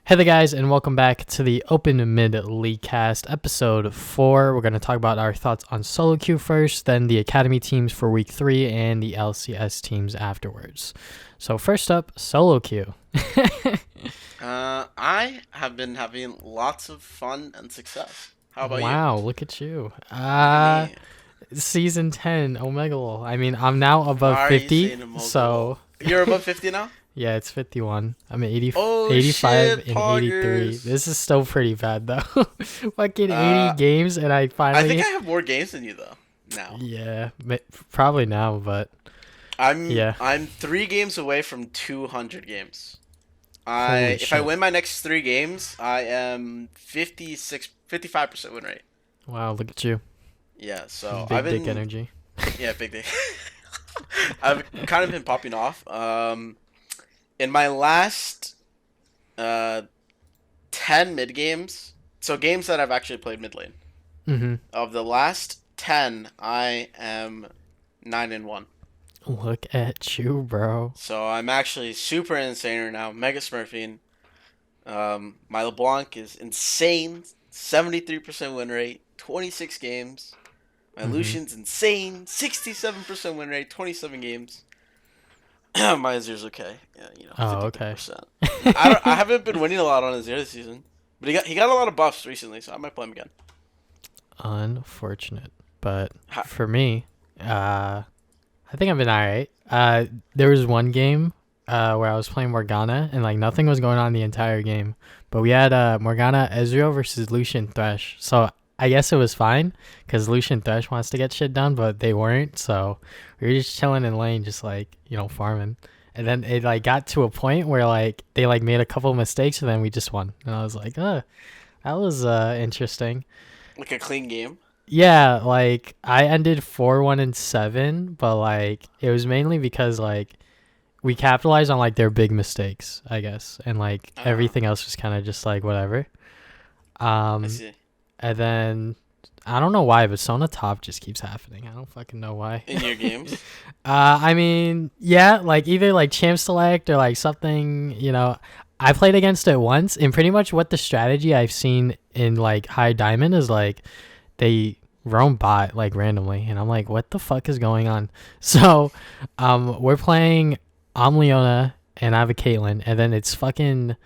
Hey there, guys, and welcome back to the Open Mid Leaguecast episode 4. We're going to talk about our thoughts on solo queue first, then the Academy teams for week 3, and the LCS teams afterwards. So first up, solo queue. I have been having lots of fun and success. How about you? Wow, look at you. Look at me. Season 10, Omegle. I mean, I'm now above Why are you 50, saying Omegle? so You're above 50 now? yeah, it's 51. I'm at 80, Oh 85 shit, and 83. poggers. This is still pretty bad, though. Fucking 80 Uh, games, and I finally... I think I have more games than you though. Now. Yeah, probably now, but yeah. I'm 3 games away from 200 games. Holy If I shit. win my next 3 games, I am 55% win rate. Wow, look at you. Yeah, so Big I've been dick energy. yeah, big day. I've kind of been popping off. In my last 10 mid games, so games that I've actually played mid lane, Mm-hmm. of the last 10, I am 9-1. Look at you, bro. So I'm actually super insane right now. Mega smurfing. My LeBlanc is insane. 73% win rate, 26 games. My Mhm. Lucian's insane. 67% win rate, 27 games. My Azir's okay. Yeah, Oh, okay. 53%. I haven't been winning a lot on Azir this season, but he got a lot of buffs recently, so I might play him again. Unfortunate, but Ha- for me, I think I've been alright. There was one game, where I was playing Morgana and like nothing was going on the entire game, but we had Morgana Ezreal versus Lucian Thresh. So I guess it was fine because Lucian Thresh wants to get shit done, but they weren't. So we were just chilling in lane, just like farming. And then it like got to a point where like they like made a couple of mistakes and then we just won. And I was like, that was interesting. Like a clean game. Yeah, like I ended 4-1-7, but like it was mainly because like we capitalized on like their big mistakes, I guess, and like Uh, everything else was kind of just like whatever. I Um, see. and then I don't know why, but Sona top just keeps happening. I don't fucking know why. In your games. I mean, yeah, like either like champ select or like something, I played against it once, and pretty much what the strategy I've seen in like high diamond is like they roam bot like randomly, and I'm like, what the fuck is going on? So, we're playing Leona, and I have a Caitlyn, and then it's fucking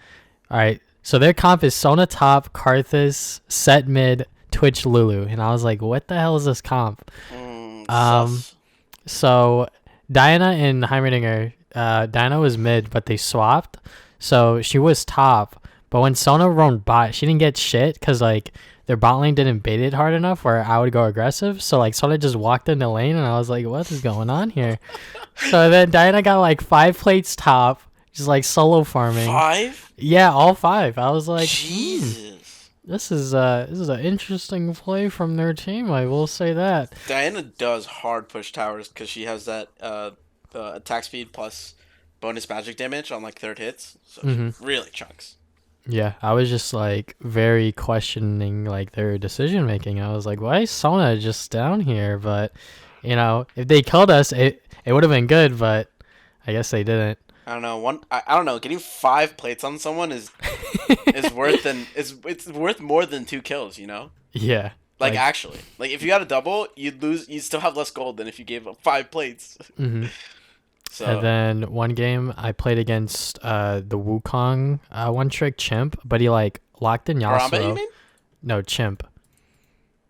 all right. So their comp is Sona top, Karthus, Set mid, Twitch Lulu, and I was like, what the hell is this comp? Um, Sus. so Diana and Heimerdinger, Diana was mid, but they swapped. So she was top. But when Sona roamed bot, she didn't get shit because like their bot lane didn't bait it hard enough where I would go aggressive. So like Sona just walked in the lane and I was like, what is going on here? So then Diana got like 5 plates top, just like solo farming. 5? Yeah, all 5. I was like, Jesus. this is an interesting play from their team. I will say that. Diana does hard push towers because she has that attack speed plus bonus magic damage on like third hits. So Mhm. she really chunks. Yeah, I was just like very questioning like their decision making. I was like, why is Sona just down here? But if they killed us, it would have been good. But I guess they didn't. I don't know. I don't know. Getting 5 plates on someone is it's worth more than 2 kills. Yeah. Like actually, like if you got a double, you'd lose. You'd still have less gold than if you gave up 5 plates. hmm So And then one game I played against the Wukong one trick chimp, but he like locked in Harambe, you Yasuo. mean? No, chimp,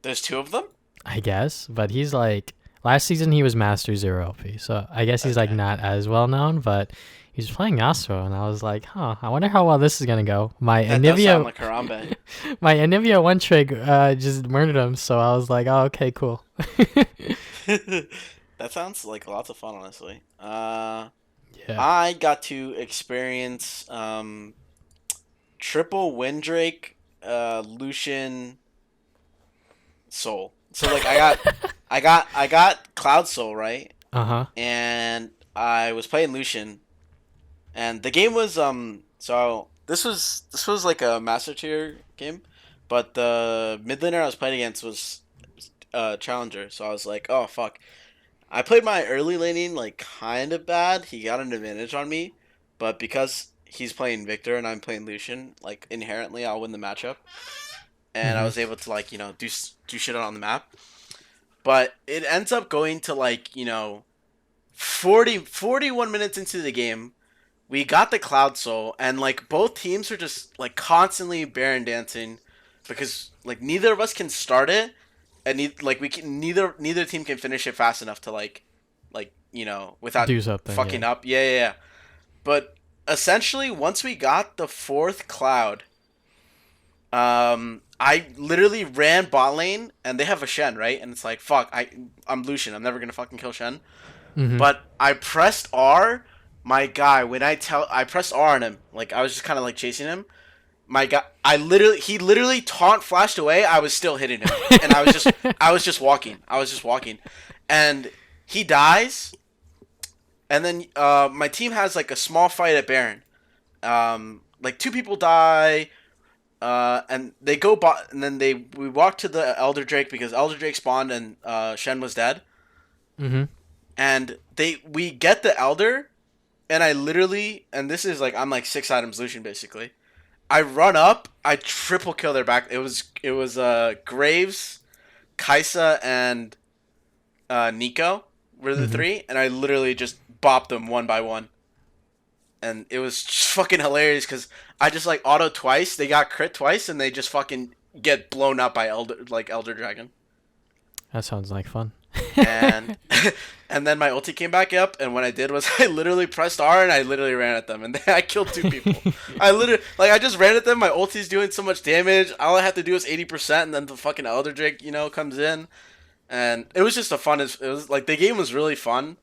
There's 2 of them. I guess. But he's like last season he was Master Zero LP, so I guess he's like Okay. not as well known, but he's playing Yasuo, and I was like, huh, I wonder how well this is gonna go. My That does sound Anivia, like Harambe. my Anivia one trick just murdered him, so I was like, oh, okay, cool. That sounds like lots of fun, honestly. Yeah. I got to experience triple Windrake, Lucian, Soul. So like I got Cloud Soul, right? Uh-huh. And I was playing Lucian, and the game was so this was like a master tier game, but the mid laner I was playing against was challenger. So I was like, oh fuck. I played my early laning like kind of bad. He got an advantage on me, but because he's playing Victor and I'm playing Lucian, like inherently I'll win the matchup, and I Mm-hmm. was able to like do shit on the map. But it ends up going to like 41 minutes into the game. We got the Cloud Soul, and like both teams are just like constantly Baron dancing, because like neither of us can start it, and like we can neither team can finish it fast enough to without Do something, fucking yeah. up. Yeah, yeah, yeah. But essentially, once we got the fourth Cloud, I literally ran bot lane, and they have a Shen, right? And it's like, fuck, I'm Lucian. I'm never gonna fucking kill Shen. Mm-hmm. But I pressed R, my guy. I pressed R on him, like I was just kind of like chasing him. My guy, he literally taunt flashed away. I was still hitting him, and I was just walking. And he dies, and then my team has like a small fight at Baron. Like two people die. And they go bot, and then we walk to the Elder Drake because Elder Drake spawned and Shen was dead. Mm-hmm. And we get the Elder, and I literally, and this is like I'm like 6 items Lucian basically. I run up, I triple kill their back. It was Graves, Kaisa, and Nico were the Mm-hmm. three, and I literally just bopped them one by one. And it was just fucking hilarious because I just like auto twice. They got crit twice, and they just fucking get blown up by Elder Dragon. That sounds like fun. And and then my ulti came back up, and what I did was I literally pressed R and I literally ran at them, and then I killed two people. I just ran at them. My ulti's doing so much damage. All I have to do is 80%, and then the fucking Elder Drake, comes in, and it was just it was like the game was really fun,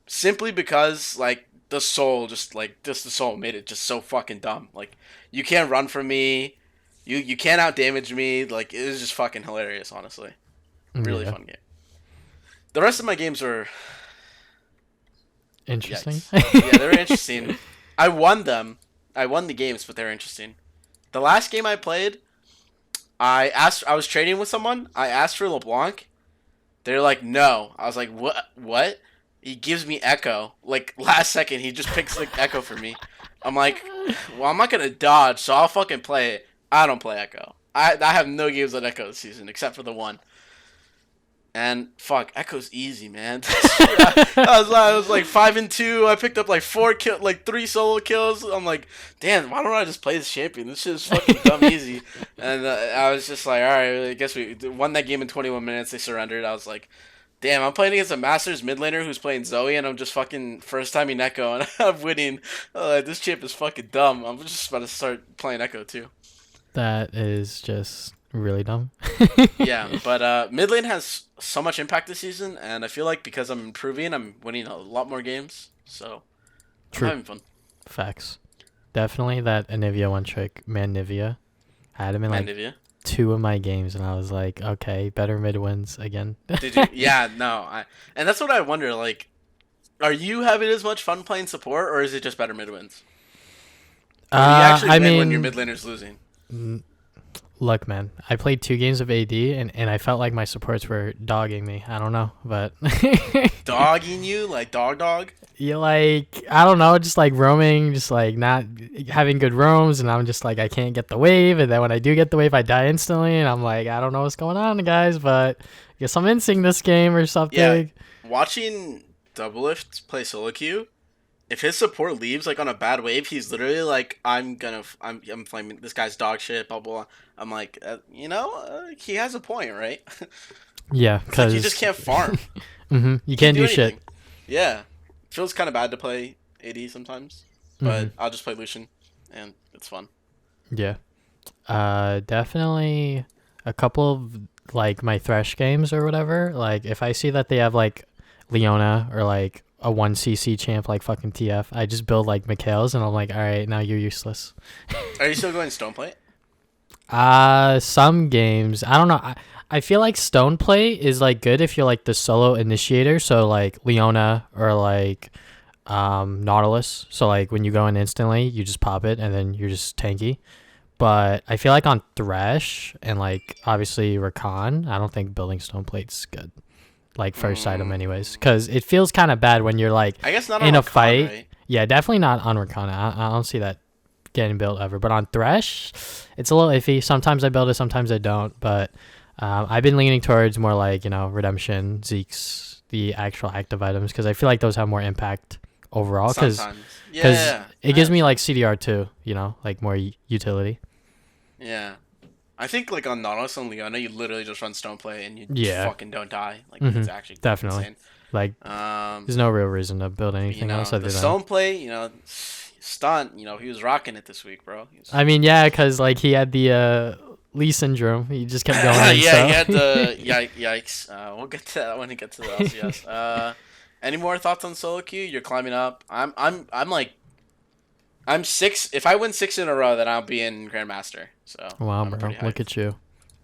simply because like just the soul made it just so fucking dumb. Like you can't run from me, you can't out damage me. Like it was just fucking hilarious, honestly. Really Yeah. fun game. The rest of my games were Interesting. yikes. Yeah, they were interesting. I won them. I won the games, but they were interesting. The last game I played, I was trading with someone. I asked for LeBlanc. They're like, no. I was like, what? What? He gives me Echo. Like last second, he just picks the Echo for me. I'm like, well, I'm not gonna dodge, so I'll fucking play it. I don't play Echo. I have no games on Echo this season except for the one. And fuck, Echo's easy, man. I was like 5-2. I picked up like like 3 solo kills. I'm like, damn, why don't I just play this champion? This shit is fucking dumb easy. And I was just like, all right, I guess we won that game in 21 minutes. They surrendered. I was like, damn, I'm playing against a Masters mid laner who's playing Zoe, and I'm just fucking first timing Echo, and I'm winning. This champ is fucking dumb. I'm just about to start playing Echo too. That is just really dumb. Yeah, but mid lane has so much impact this season, and I feel like because I'm improving, I'm winning a lot more games. So I'm True. having fun. Facts. Definitely that Anivia one trick, man Nivea. I had him in Man, like did you? 2 of my games, and I was like, okay, better mid wins again. Did you? Yeah, no. And that's what I wonder. Like, are you having as much fun playing support, or is it just better mid wins? Or do you actually I win when your mean, mid laner's losing? look, man, I played 2 games of AD, and I felt like my supports were dogging me. I don't know, but Dogging you like dog? you like, I don't know, just like roaming, just like not having good roams, and I'm just like I can't get the wave, and then when I do get the wave, I die instantly, and I'm like I don't know what's going on, guys, but I guess I'm insing this game or Yeah, something. watching Doublelift play solo queue. If his support leaves like on a bad wave, he's literally like, I'm flaming this guy's dog shit, blah blah. I'm like, he has a point, right? Yeah, It's like you just because can't farm, you can't can't do do shit. anything. Yeah, feels kind of bad to play AD sometimes, hmm but I'll just play Lucian, and it's fun. Yeah. Definitely a couple of like my Thresh games or whatever. Like if I see that they have like Leona or like a 1cc champ like fucking TF, I just build like Mikhail's and I'm like, all right, now you're useless. Are you still going Stoneplate? Some games, I don't know. I feel like Stone Play is like good if you're like the solo initiator. So like Leona or like Nautilus. So like when you go in instantly, you just pop it and then you're just tanky. But I feel like on Thresh and like obviously Rakan, I don't think building Stone Plate's good. Like first item anyways, because it feels kind of bad when you're like I guess not on in a Rakan, fight. right? Yeah, definitely not on Rakana. I don't see that getting built ever. But on Thresh, it's a little iffy. Sometimes I build it, sometimes I don't. But I've been leaning towards more like, Redemption, Zeke's, the actual active items, because I feel like those have more impact overall. Because Sometimes. Yeah, it I gives me understand. like CDR too, like more utility. Yeah. I think like on Nautilus and Leona, you literally just run stone play and you Yeah. fucking don't die. Like hmm it's actually Definitely. insane. Like, Um, there's no real reason to build anything else the other than. stone play, stunt. He was rocking it this week, bro. He was. I mean, yeah, because like he had the Lee syndrome. He just kept going in. Yeah, he So. had the yikes. We'll get to that when we get to the LCS. Any more thoughts on solo queue? You're climbing up. I'm like I'm six. If I win six in a row, then I'll be in Grandmaster. So Wow, I'm bro, pretty look hyped. at you.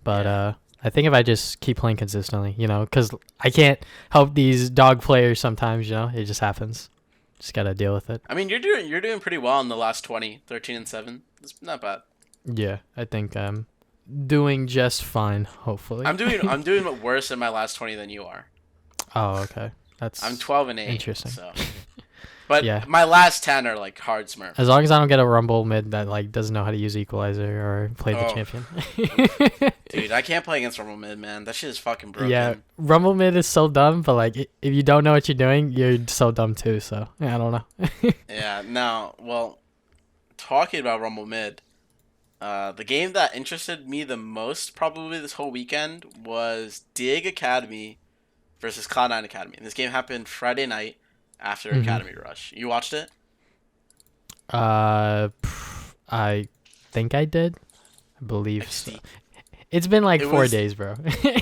But Yeah. I think if I just keep playing consistently, because I can't help these dog players sometimes. It just happens. Just gotta deal with it. I mean, you're doing pretty well in the last 20, 13 and 7. It's not bad. Yeah, I think I'm doing just fine. I'm Hopefully. doing I'm doing worse in my last 20 than you are. Oh, okay. I'm That's 12 and 8. interesting. So, but Yeah. my last 10 are like hard As smurfs. long as I don't get a rumble mid that like doesn't know how to use equalizer or play the Oh, champion. oof. Dude, I can't play against Rumble Mid, man. That shit is fucking Yeah, broken. rumble mid is so dumb, but like if you don't know what you're doing, you're so dumb too. So yeah, I don't know. Yeah, now, well, talking about Rumble Mid, the game that interested me the most probably this whole weekend was Dig Academy versus Cloud9 Academy. And this game happened Friday night after hmm Academy Rush. You watched it? I think I did. I believe so. XD. It's been like It 4 was days, bro.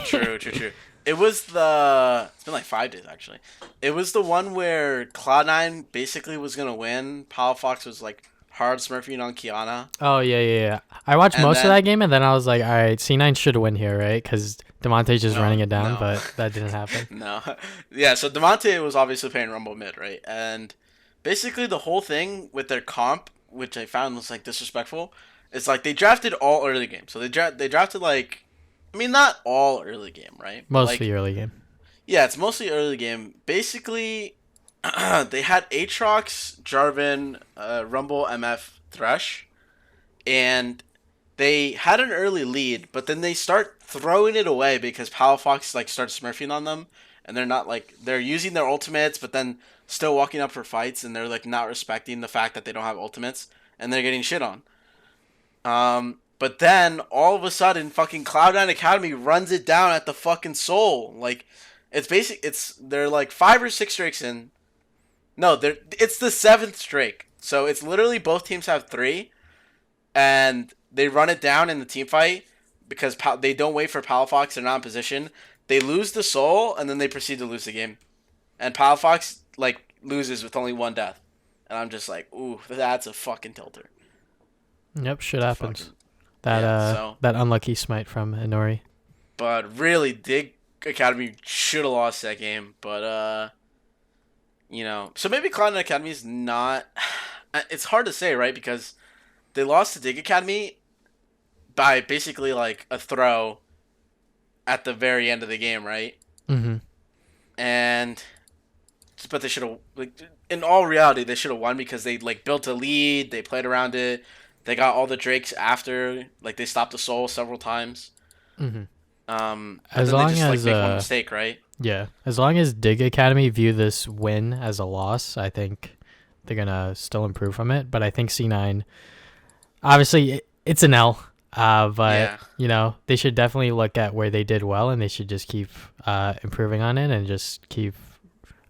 true, true, true. It was the. It's been like 5 days actually. It was the one where Cloud9 basically was gonna win. Palafox was like hard smurfing on Kiana, Oh yeah, yeah, yeah. I watched and most of then that game, and then I was like, all right, C9 should win here, right? Because Demonte's just no, running it down, no, but that didn't happen. no. Yeah, so Devontae was obviously playing Rumble mid, right? And basically the whole thing with their comp, which I found was like disrespectful, is like they drafted all early game. So they drafted like, I mean not all early game, right? But like Mostly early game. yeah, it's mostly early game. Basically, they had Aatrox, Jarvan, Rumble, MF, Thresh, and they had an early lead, but then they start throwing it away because Palafox like starts smurfing on them, and they're not like they're using their ultimates, but then still walking up for fights, and they're like not respecting the fact that they don't have ultimates, and they're getting shit on. But then all of a sudden, fucking Cloud9 Academy runs it down at the fucking soul. Like, it's basic. It's they're like 5 or 6 drakes in. No, it's the seventh drake. So it's literally both teams have three, and they run it down in the team fight because they don't wait for Palafox. They're not in position. They lose the soul, and then they proceed to lose the game. And Palafox like loses with only one death, and I'm just like, ooh, that's a fucking tilter. Yep, shit It's a happens. fucking That yeah. So that unlucky smite from Inori. but really, Dig Academy should have lost that game. But so maybe Cloud9 Academy is not. It's hard to say, right? Because they lost to Dig Academy by basically like a throw at the very end of the game, right? Mm-hmm. And but they should have like in all reality they should have won because they like built a lead, they played around it, they got all the drakes after, like they stopped the soul several times. Mm-hmm. But As then they long just like as make one mistake, right? yeah, as long as Dig Academy view this win as a loss, I think they're gonna still improve from it. But I think C9, obviously, it's an L. But Yeah. they should definitely look at where they did well, and they should just keep improving on it and just keep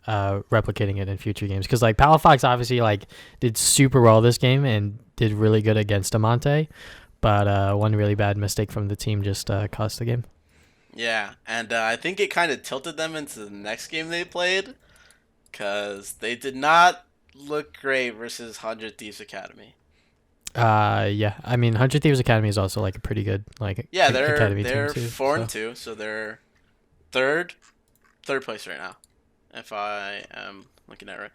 replicating it in future games. Because like Palafox obviously like did super well this game and did really good against Amante, but one really bad mistake from the team just cost the game. Yeah, and I think it kind of tilted them into the next game they played because they did not look great versus 100 Thieves Academy. Yeah, I mean, 100 Thieves Academy is also like a pretty good like Yeah, they're academy team they're too. four and So two, so they're third third place right now. If I am looking at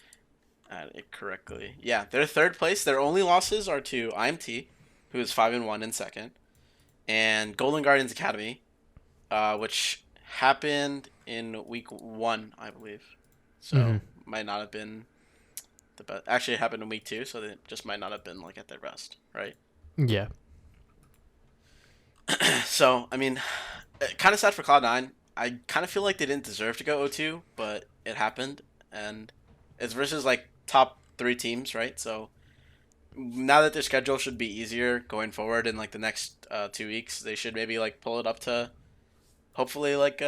it correctly, yeah, they're third place. Their only losses are to IMT, who is 5-1 in second, and Golden Guardians Academy, which happened in week 1, I believe. hmm So might not have been the best. Actually, it happened in week 2, so they just might not have been like at their best, right? Yeah. So I mean, kind of sad for Cloud9. I kind of feel like they didn't deserve to go 0-2, but it happened, and it's versus like top 3 teams, right? So now that their schedule should be easier going forward in like the next 2 weeks, they should maybe like pull it up to hopefully like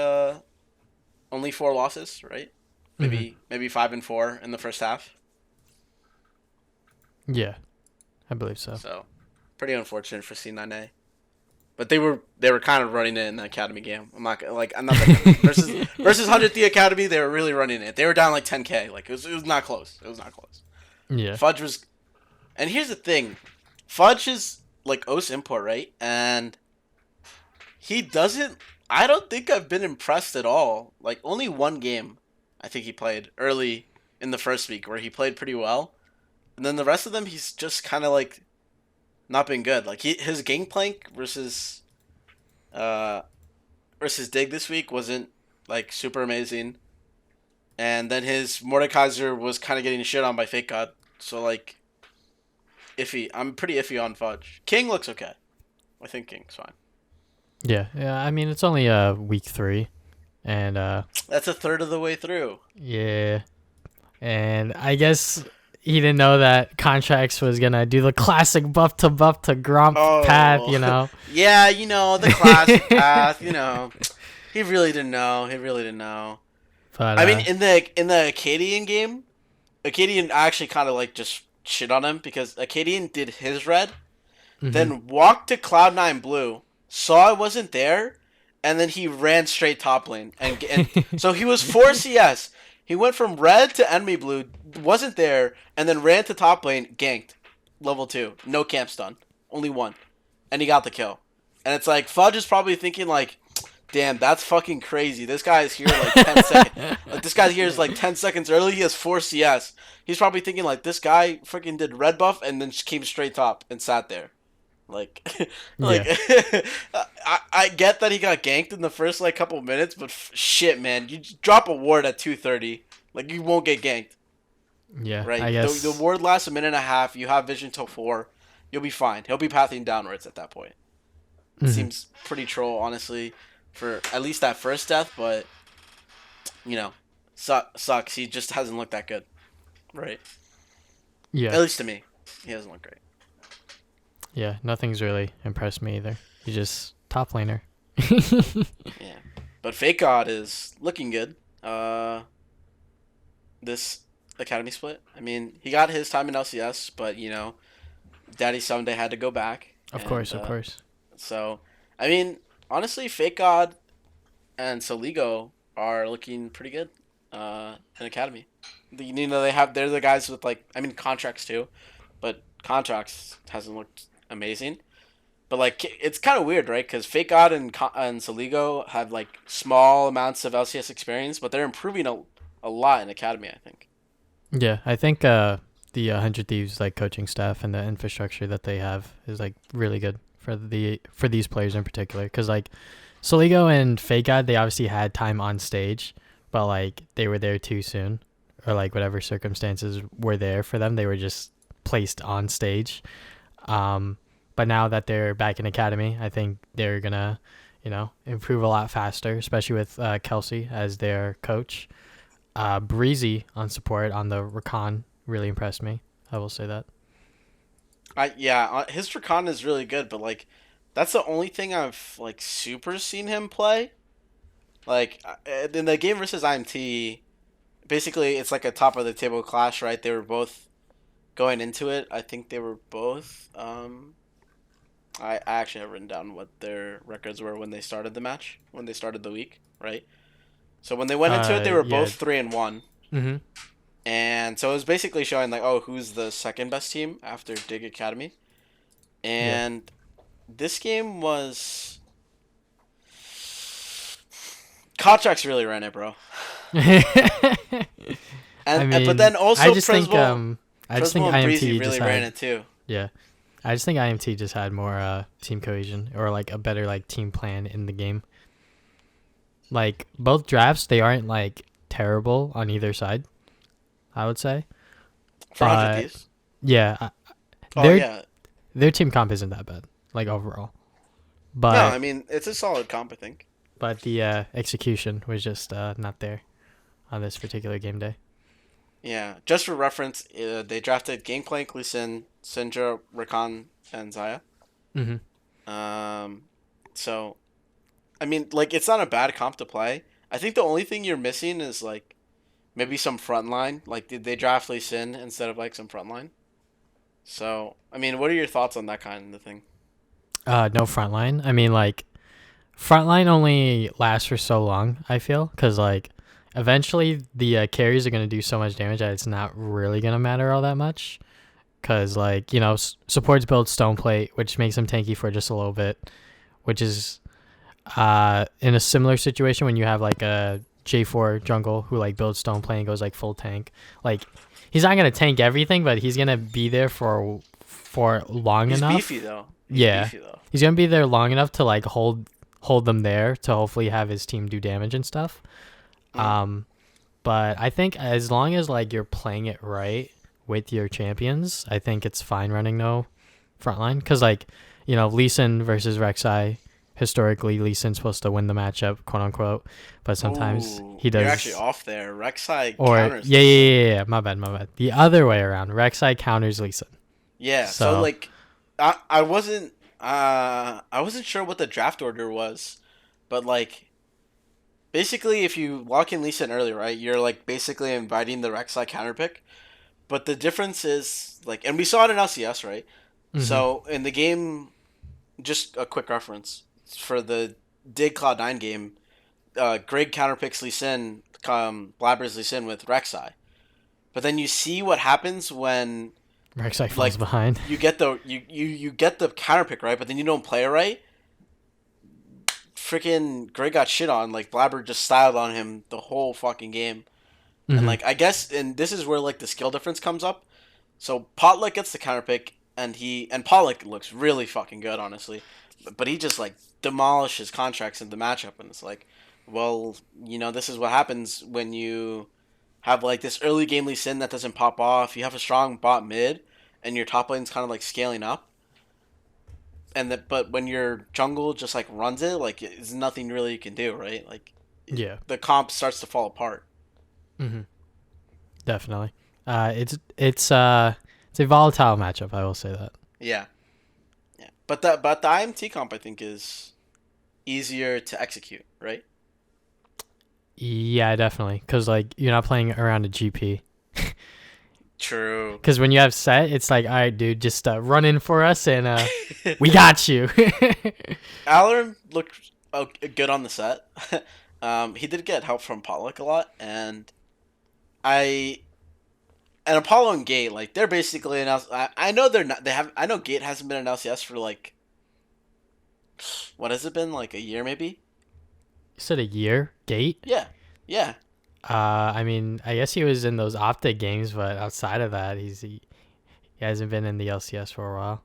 only 4 losses, right? Mm-hmm. Maybe 5-4 in the first half. Yeah, I believe so. So pretty unfortunate for C9A. But they were kind of running it in the academy game. I'm not that versus 100th Academy. They were really running it. They were down like 10K. Like it was not close. It was not close. Yeah. Fudge was, and here's the thing, Fudge is like OS import, right? And he doesn't. I don't think I've been impressed at all. Like only one game, I think he played early in the first week where he played pretty well, and then the rest of them he's just kind of like not been good. Like his Gangplank versus Dig this week wasn't like super amazing, and then his Mordekaiser was kind of getting shit on by Fake God. So like iffy. I'm pretty iffy on Fudge. King looks okay. I think King's fine. Yeah. I mean, it's only week 3, and That's a third of the way through. yeah, and I guess he didn't know that Contracts was gonna do the classic buff to Gromp path, you know. Yeah, the classic path. He really didn't know. He really didn't know. But I mean, in the Acadian game, Acadian actually kind of like just shit on him because Acadian did his red, then walked to Cloud9 blue, saw it wasn't there, and then he ran straight top lane. And so he was 4 CS. He went from red to enemy blue, wasn't there, and then ran to top lane, ganked. Level 2. No camp stun. Only 1. And he got the kill. And it's like, Fudge is probably thinking like, damn, that's fucking crazy. This guy is here like 10 seconds. Like, this guy here is like 10 seconds early. He has 4 CS. He's probably thinking like, this guy freaking did red buff and then just came straight top and sat there. Like, I get that he got ganked in the first like couple minutes, but shit, man, you just drop a ward at 2:30, like you won't get ganked. Yeah, Right. I guess The ward lasts a minute and a half. You have vision till 4. You'll be fine. He'll be pathing downwards at that point. It seems pretty troll, honestly, for at least that first death, but sucks. He just hasn't looked that good, right? Yeah. At least to me, he hasn't looked great. Yeah, nothing's really impressed me either. He's just top laner. Yeah, but Fake God is looking good. This Academy split. I mean, he got his time in LCS, but Daddy someday had to go back. Of course. So, I mean, honestly, Fake God and Soligo are looking pretty good in Academy. They're the guys with Contracts too, but Contracts hasn't looked amazing. But like it's kind of weird, right? Because Fake God and Soligo have like small amounts of LCS experience, but they're improving a lot in Academy, I think. Yeah, I think the 100 Thieves like coaching staff and the infrastructure that they have is like really good for these players in particular. Because like Soligo and Fake God, they obviously had time on stage, but like they were there too soon, or like whatever circumstances were there for them, they were just placed on stage. But now that they're back in Academy, I think they're gonna, improve a lot faster, especially with Kelsey as their coach. Breezy on support on the Rakan really impressed me. I will say that. His Rakan is really good, but like that's the only thing I've like super seen him play. Like in the game versus IMT, basically it's like a top of the table clash, right? They were both going into it. I think they were both. I actually have written down what their records were when they started the match, when they started the week, right? So when they went into it, they were both 3-1. Mm-hmm. And so it was basically showing like, oh, who's the second best team after Dig Academy. And this game was Contracts really ran it, bro. But then also I just think IMT Breezy really just ran it too. Yeah. I just think IMT just had more team cohesion or like a better like team plan in the game. Like both drafts, they aren't like terrible on either side, I would say. For 100 but Thieves. yeah, Oh their yeah. their team comp isn't that bad, like overall. No, But I mean it's a solid comp, I think. the execution was just not there on this particular game day. Yeah. Just for reference, they drafted Gangplank, Lee Sin, Syndra, Rakan, and Zaya. Hmm. Um, so I mean, like it's not a bad comp to play. I think the only thing you're missing is like maybe some frontline. Like, did they draft Lee Sin instead of like some frontline? So, I mean, what are your thoughts on that kind of thing? No frontline. I mean, like frontline only lasts for so long. I feel because like eventually the carries are gonna do so much damage that it's not really gonna matter all that much. Because like supports build stone plate, which makes them tanky for just a little bit, which is in a similar situation when you have like a J4 jungle who like builds stone plate and goes like full tank. Like he's not gonna tank everything, but he's gonna be there for long He's beefy enough. though. He's Yeah, beefy though. he's gonna be there long enough to like hold them there to hopefully have his team do damage and stuff. Mm. But I think as long as like you're playing it right with your champions, I think it's fine running no frontline because like Lee Sin versus Rek'Sai. Historically, Lee Sin's supposed to win the matchup, quote unquote, but sometimes Ooh, he you're actually does. off there. Rek'Sai Or counters yeah, Lee yeah, Sin. yeah, yeah. My bad. The other way around. Rek'Sai counters Lee Sin. Yeah, so So like, I wasn't sure what the draft order was, but like basically if you lock in Lee Sin early, right, you're like basically inviting the Rek'Sai counter pick. But the difference is like, and we saw it in LCS, right? hmm So in the game, just a quick reference for the Dig Cloud9 game, Greg counterpicks Lee Sin, blabbers Lee Sin with Rek'Sai. But then you see what happens when Rek'Sai falls like behind. you get the counter pick right, but then you don't play it right. Freaking Greg got shit on. Like Blabber just styled on him the whole fucking game. And hmm like I guess, and this is where like the skill difference comes up. So Potluck gets the counter pick, and Pollock looks really fucking good, honestly. But he just like demolishes contracts in the matchup, and it's like, well, this is what happens when you have like this early game Lee Sin that doesn't pop off. You have a strong bot mid, and your top lane's kind of like scaling up. But when your jungle just like runs it, like there's nothing really you can do, right? Like Yeah. the comp starts to fall apart. hmm Definitely. It's a volatile matchup. I will say that. Yeah, yeah. But the IMT comp I think is easier to execute, right? Yeah, definitely. Because like you're not playing around a GP. True. Because when you have set, it's like, all right, dude, just run in for us and we got you. Alarin looked good on the set. He did get help from Pollock a lot, I and Apollo and Gate like they're basically an I know they're not. They have. I know Gate hasn't been an LCS for like what has it been like a year maybe? You said a year gate. Yeah, yeah, I mean, I guess he was in those optic games, but outside of that, he hasn't been in the LCS for a while.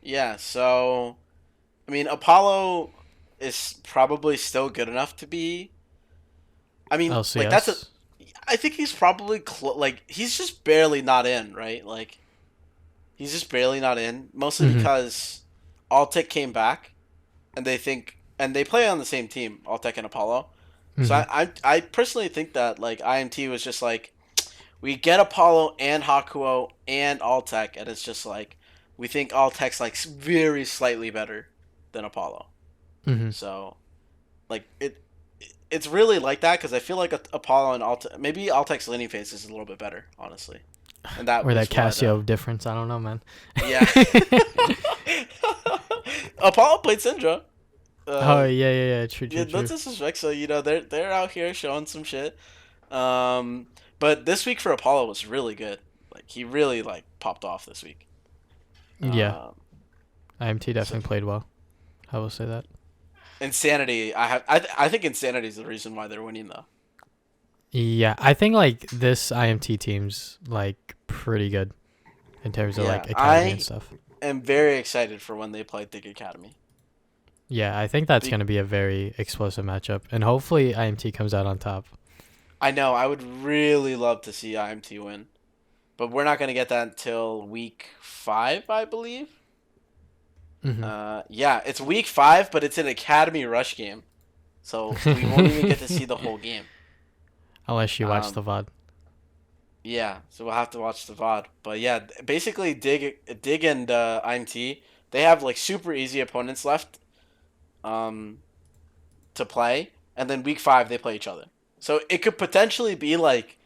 yeah. So I mean, Apollo is probably still good enough to be. I mean, like that's a. LCS. I think he's probably like he's just barely not in, right? Like he's just barely not in, mostly hmm because Altic came back, and they play on the same team, Altic and Apollo. So hmm I personally think that like IMT was just like we get Apollo and Hakuo and Altec, and it's just like we think Altec's like very slightly better than Apollo. hmm So like it's really like that because I feel like Apollo and Altec maybe Altec's laning phase is a little bit better, honestly, and that Or that was what Casio difference. I don't know, man. yeah. Apollo played Syndra. Oh Uh, yeah. True, yeah, true, no true. disrespect. So they're out here showing some shit. But this week for Apollo was really good. Like he really like popped off this week. Yeah, Um, IMT so definitely played well. I will say that. Insanity. I think Insanity is the reason why they're winning though. Yeah, I think like this IMT team's like pretty good in terms of Yeah, like academy and I stuff. am very excited for when they play Dig Academy. Yeah, I think that's Be- going to be a very explosive matchup, and hopefully IMT comes out on top. I know I would really love to see IMT win. but we're not gonna get that until week 5, I believe. Hmm. Yeah, it's week 5, but it's an Academy Rush game, so we won't even get to see the whole game. Unless you watch Um, the VOD. yeah, so we'll have to watch the VOD. But yeah, basically, Dig and IMT, they have like super easy opponents left um, to play, and then week 5 they play each other. So it could potentially be like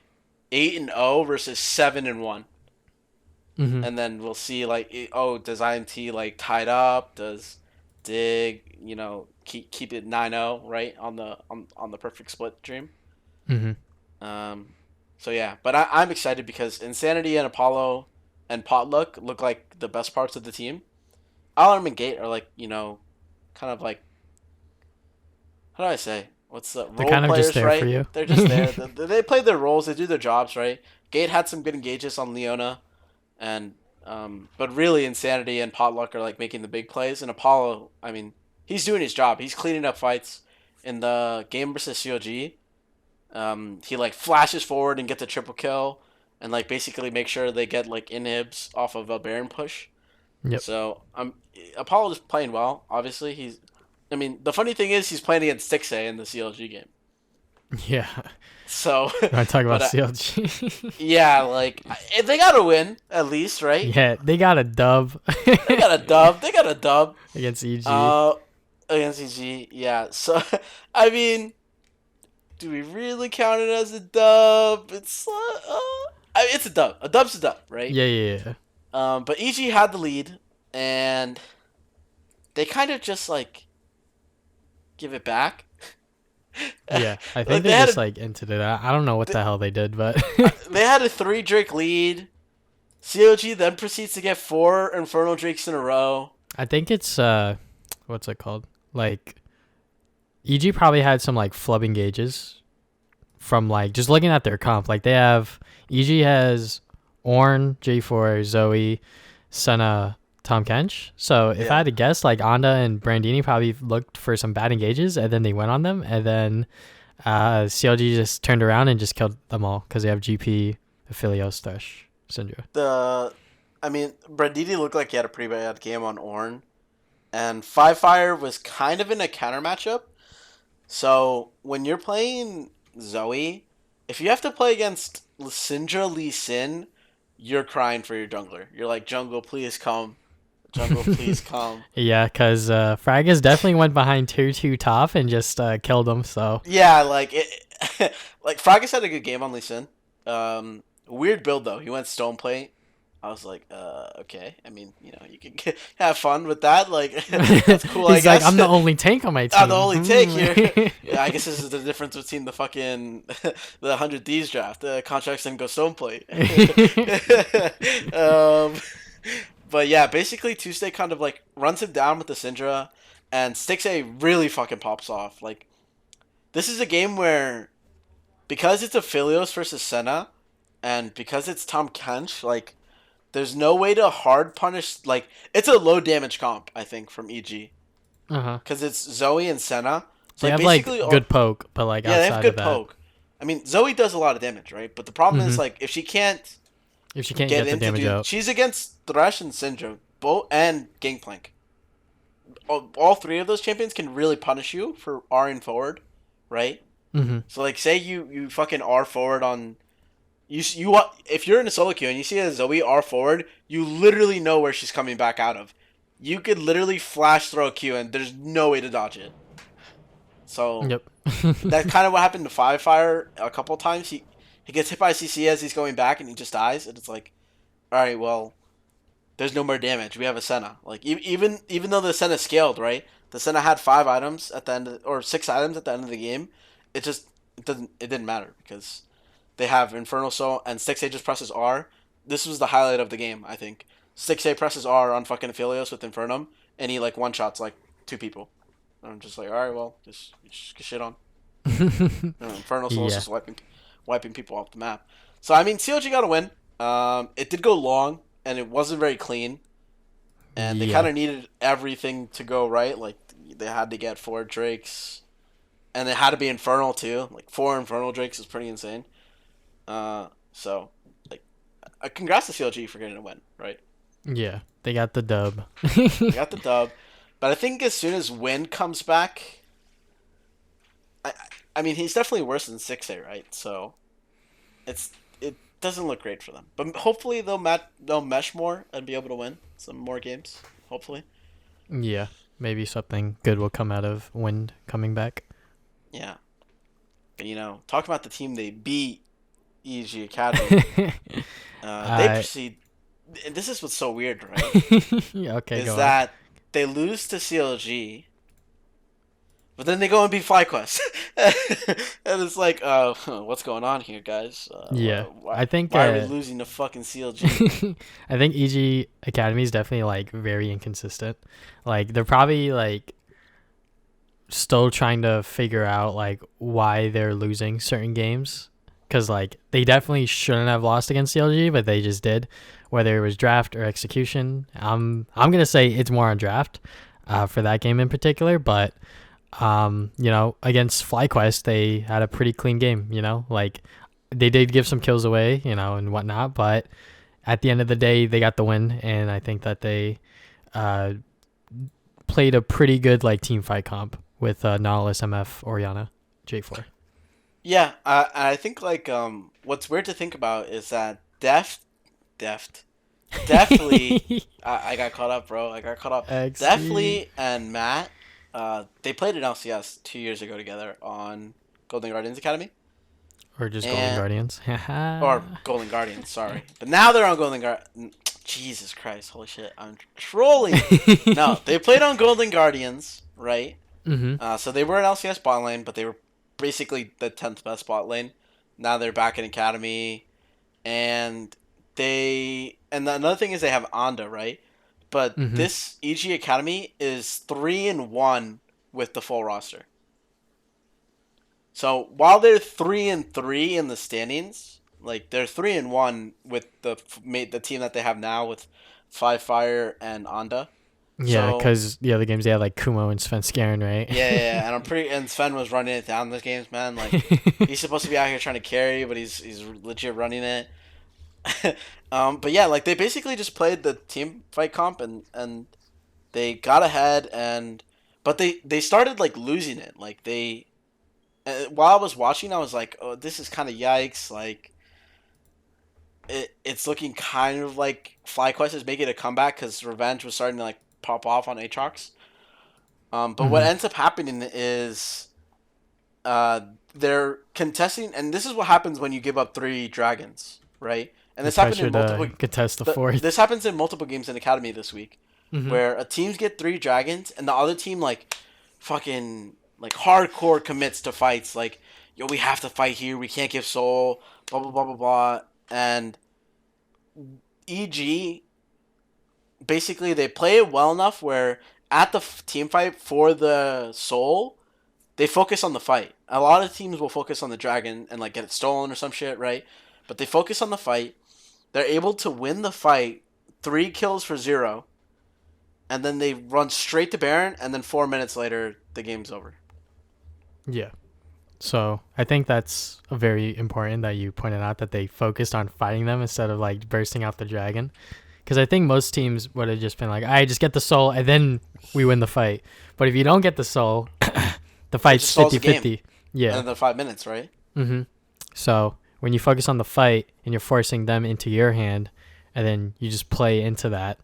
8-0 versus 7-1. Hmm. And then we'll see like oh, does IMT like tied up? Does Dig keep it 9-0 right on the perfect split dream? Hmm. Um, so yeah, but I'm excited because Insanity and Apollo and Potluck look like the best parts of the team. Alarm and Gate are like kind of like how do I say? What's the They're role kind of just players, there for right? you. They're just there. They play their roles. They do their jobs, right? Gate had some good engages on Leona. And but really, Insanity and Potluck are like making the big plays. And Apollo, I mean, he's doing his job. He's cleaning up fights. In the game versus COG, he like flashes forward and gets a triple kill, and like basically make sure they get like inhibs off of a Baron push. Yep. So Apollo is playing well. Obviously, he's. I mean, the funny thing is he's playing against 6A in the CLG game. Yeah. So, You want to talk but about CLG? yeah, like they gotta win at least, right? Yeah, they got a dub They got a dub. They got a dub. against EG. Uh, Against EG, yeah. So, I mean, do we really count it as a dub? It's a dub. A dub's a dub, right? Yeah, yeah, yeah. But EG had the lead, and they kind of just like give it back. Yeah, I think Like they just like entered it. I don't know what they, the hell they did, but they had a 3 Drake lead. COG then proceeds to get 4 Infernal Drakes in a row. I think it's what's it called? Like EG probably had some like flub engages from like just looking at their comp. Like they have EG has Ornn, J4, Zoe, Senna, Tom Kench. So if I Yeah. had to guess, like Anda and Brandini probably looked for some bad engages and then they went on them, and then CLG just turned around and just killed them all because they have GP, Aphelios, Thresh, Syndra. I mean, Brandini looked like he had a pretty bad game on Ornn. And Five Fire was kind of in a counter matchup. So when you're playing Zoe, if you have to play against Syndra Lee Sin, you're crying for your jungler. You're like, jungle, please come. Jungle, please come. Yeah, because Fragas definitely went behind tier 2 top and just killed him. So Yeah, like like Fragus had a good game on Lee Sin. Weird build though. He went stone plate. I was like, okay. I mean, you can have fun with that. Like, that's cool, I he's like, guess. I'm the only tank on my team. I'm the only take here. Yeah, I guess this is the difference between the fucking the 100 Thieves draft. The contracts didn't go stone plate. um, but yeah, basically Tuesday kind of like runs him down with the Syndra, and Stix A really fucking pops off. Like, this is a game where because it's a Philios versus Senna, and because it's Tom Kench, like there's no way to hard punish. Like, it's a low damage comp, I think, from EG Uh-huh. because it's Zoe and Senna. So They like have like basically, good poke, but like yeah, they have outside of good that, poke. I mean, Zoe does a lot of damage, right? But the problem is hmm like if she can't if she can't get get the into damage dude, out. she's against Thresh and Syndrome, both and Gangplank. All 3 of those champions can really punish you for R'ing forward, right? Hmm. So like, say you fucking R forward on if you're in a solo queue and you see a Zoe R forward, you literally know where she's coming back out of. You could literally flash throw a Q and there's no way to dodge it. So Yep. that's kind of what happened to Five Fire a couple times. He gets hit by CC as he's going back and he just dies, and it's like, all right, well, there's no more damage. We have a Senna. Like even though the Senna scaled, right? The Senna had 5 items at the end or 6 items at the end of the game. It didn't matter because they have Infernal Soul and 6A just presses R. This was the highlight of the game, I think. 6A presses R on fucking Aphelios with Infernum, and he like one shots like 2 people. And I'm just like, all right, well, just get shit on. Infernal Soul is Yeah. just wiping people off the map. So I mean, COG got a win. It did go long, and it wasn't very clean. And they Yeah. kind of needed everything to go right. Like they had to get 4 Drakes, and they had to be Infernal too. Like 4 Infernal Drakes is pretty insane. So like congrats to CLG for getting a win, right? Yeah, they got the dub. They got the dub, but I think as soon as Win comes back, I I mean he's definitely worse than 6A, right? So it doesn't look great for them. But hopefully they'll mesh more and be able to win some more games. Hopefully, Yeah, maybe something good will come out of Wind coming back. yeah. And, talk about the team they beat, EG Academy. They uh, proceed. And this is what's so weird, right? yeah, okay, Is go on. that they lose to CLG, but then they go and beat FlyQuest, and it's like, what's going on here, guys? Yeah, Why, I think why are we losing to fucking CLG? I think EG Academy is definitely like very inconsistent. Like they're probably like still trying to figure out like why they're losing certain games because like they definitely shouldn't have lost against CLG, but they just did. Whether it was draft or execution, I'm gonna say it's more on draft for that game in particular. But against FlyQuest, they had a pretty clean game. Like they did give some kills away, and whatnot, but at the end of the day, they got the win, and I think that they uh, played a pretty good like team fight comp with Nautilus, MF, Oriana, J4. Yeah, I think like what's weird to think about is that Deft, definitely. I got caught up, bro. I got caught up. XD. Definitely and Matt, they played in LCS 2 years ago together on Golden Guardians Academy, Or just Golden and Guardians. or Golden Guardians, sorry. But now they're on Golden Guard. Jesus Christ, holy shit, I'm trolling. No, they played on Golden Guardians, right? Mm-hmm. So they were in LCS bot lane, but they were basically the 10th best bot lane. Now they're back in Academy, and another thing is they have Anda, right? But Mm-hmm. this EG Academy is 3-1 with the full roster. So while they're 3-3 in the standings, like they're 3-1 with the team that they have now with Five Fire and Anda. Yeah, So because the other games they had like Kumo and Sven Skaren, right? yeah, and and Sven was running it down in those games, man. Like he's supposed to be out here trying to carry, but he's legit running it. But yeah, like they basically just played the team fight comp and they got ahead but they started like losing it. Like while I was watching, I was like, oh, this is kind of yikes. Like it's looking kind of like FlyQuest is making a comeback because Revenge was starting to like pop off on Aatrox. But what Mm-hmm. ends up happening is uh, they're contesting, and this is what happens when you give up 3 dragons, right? And You this happened in pressured multiple. contest the fourth. This happens in multiple games in Academy this week, Mm-hmm. where a teams get 3 dragons, and the other team like fucking like hardcore commits to fights. Like, yo, we have to fight here. We can't give soul. Blah blah blah blah blah. And EG basically they play it well enough where at the team fight for the soul they focus on the fight. A lot of teams will focus on the dragon and like get it stolen or some shit, right? But they focus on the fight. They're able to win the fight, 3 kills for 0, and then they run straight to Baron, and then 4 minutes later the game's over. Yeah. So I think that's very important that you pointed out that they focused on fighting them instead of like bursting out the dragon. Because I think most teams would have just been like, I just get the soul and then we win the fight. But if you don't get the soul, the It fight's just stalls the game, 50-50. and Yeah. then the 5 minutes, right? Mm-hmm. So when you focus on the fight and you're forcing them into your hand and then you just play into that,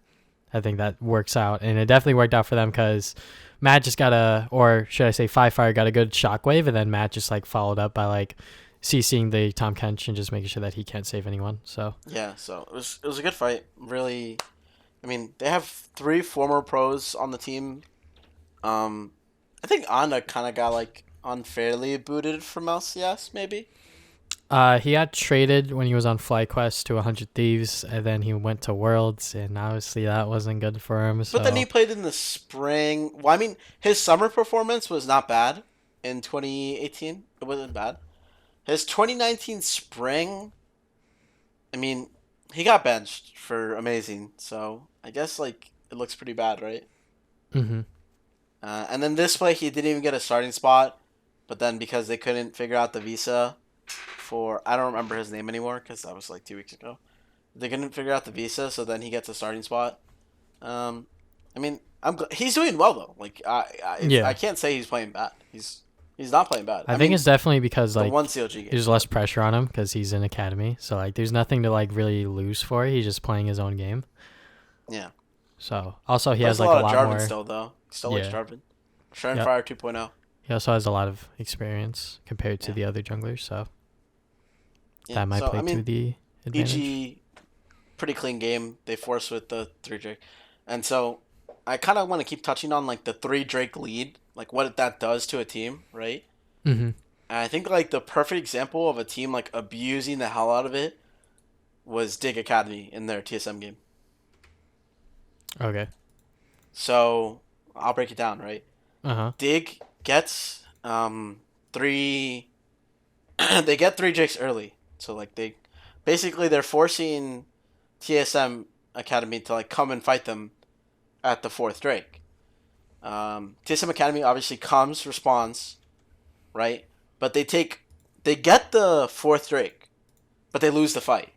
I think that works out. And it definitely worked out for them because Matt just got or should I say Five Fire got a good shockwave and then Matt just like followed up by like CCing the Tom Kench and just making sure that he can't save anyone. So Yeah, so it was a good fight. Really, I mean, they have 3 former pros on the team. Um, I think Anna kind of got like unfairly booted from LCS, maybe. he got traded when he was on FlyQuest to 100 Thieves and then he went to Worlds and obviously that wasn't good for him. But then he So played in the spring. Well, I mean, his summer performance was not bad in 2018. It wasn't bad. His 2019 spring, I mean, he got benched for amazing. So I guess like it looks pretty bad, right? mm-hmm. And then this play, he didn't even get a starting spot. But then because they couldn't figure out the visa for, I don't remember his name anymore because that was like 2 weeks ago. They couldn't figure out the visa, so then he gets a starting spot. Um, I mean, he's doing well though. Like I Yeah. can't say he's playing bad. He's not playing bad. I I think mean, it's definitely because the like one CLG game. there's less pressure on him because he's in academy. So like there's nothing to like really lose for. He's just playing his own game. Yeah, So also he plays has a like a lot of lot Jarvan more. still though. Still likes Yeah. Jarvan. Sharon Yep. Fire 2.0. He also has a lot of experience compared to Yeah, the other junglers. So yeah. that might So play I to mean, the advantage. EG pretty clean game. They force with the three Drake, and so I kind of want to keep touching on like the three Drake lead, like what that does to a team, right? Mm-hmm. And I think like the perfect example of a team like abusing the hell out of it was Dig Academy in their TSM game. Okay. So I'll break it down, right? Uh-huh. Dig gets three. They get three Drakes early, so like they're forcing TSM Academy to like come and fight them at the fourth Drake. TSM Academy obviously comes, responds, right? But they get the fourth Drake, but they lose the fight.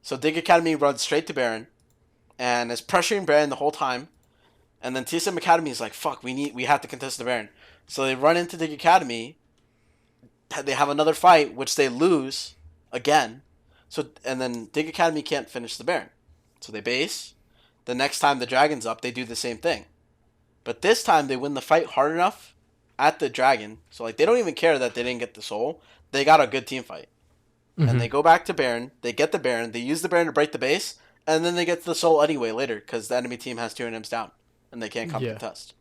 So Dig Academy runs straight to Baron and is pressuring Baron the whole time. And then TSM Academy is like, fuck, we have to contest the Baron. So they run into Dig Academy. They have another fight, which they lose again. So and then Dig Academy can't finish the Baron. So they base. The next time the Dragon's up, they do the same thing. But this time they win the fight hard enough at the Dragon. So like they don't even care that they didn't get the soul. They got a good team fight. And Mm-hmm. they go back to Baron. They get the Baron. They use the Baron to break the base. And then they get the soul anyway later because the enemy team has two NMs down. And they can't come Yeah. contest.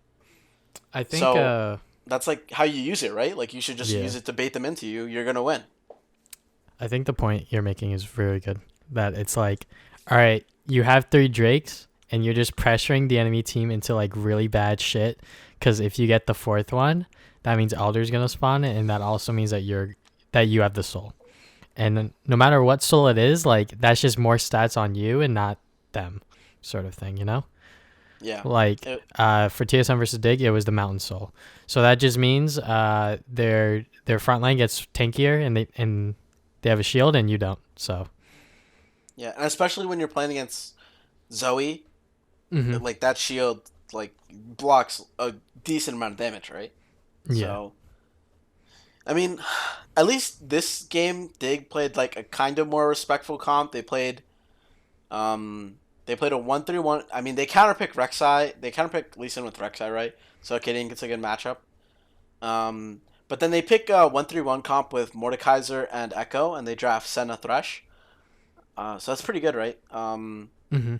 I think So that's like how you use it, right? Like you should just yeah. use it to bait them into you. You're going to win. I think the point you're making is really good. That it's like, all right, you have three Drakes and you're just pressuring the enemy team into like really bad shit. Because if you get the fourth one, that means Elder's gonna spawn, and that also means that you have the soul. And then no matter what soul it is, like that's just more stats on you and not them, sort of thing, you know? Yeah. Like It, for TSM versus Dig, it was the Mountain Soul. So that just means their front line gets tankier and they have a shield and you don't. So yeah. And especially when you're playing against Zoe, hmm like that shield like blocks a decent amount of damage, right? yeah, So, I mean, at least this game, Dig played like a kind of more respectful comp. Um, they played a 1-3-1. I mean, they counterpick Rek'Sai. They counterpick Lee Sin with Rek'Sai, right? So Gideon gets a good matchup. But then they pick a 1-3-1 comp with Mordekaiser and Echo, and they draft Senna Thresh. So that's pretty good, right? hmm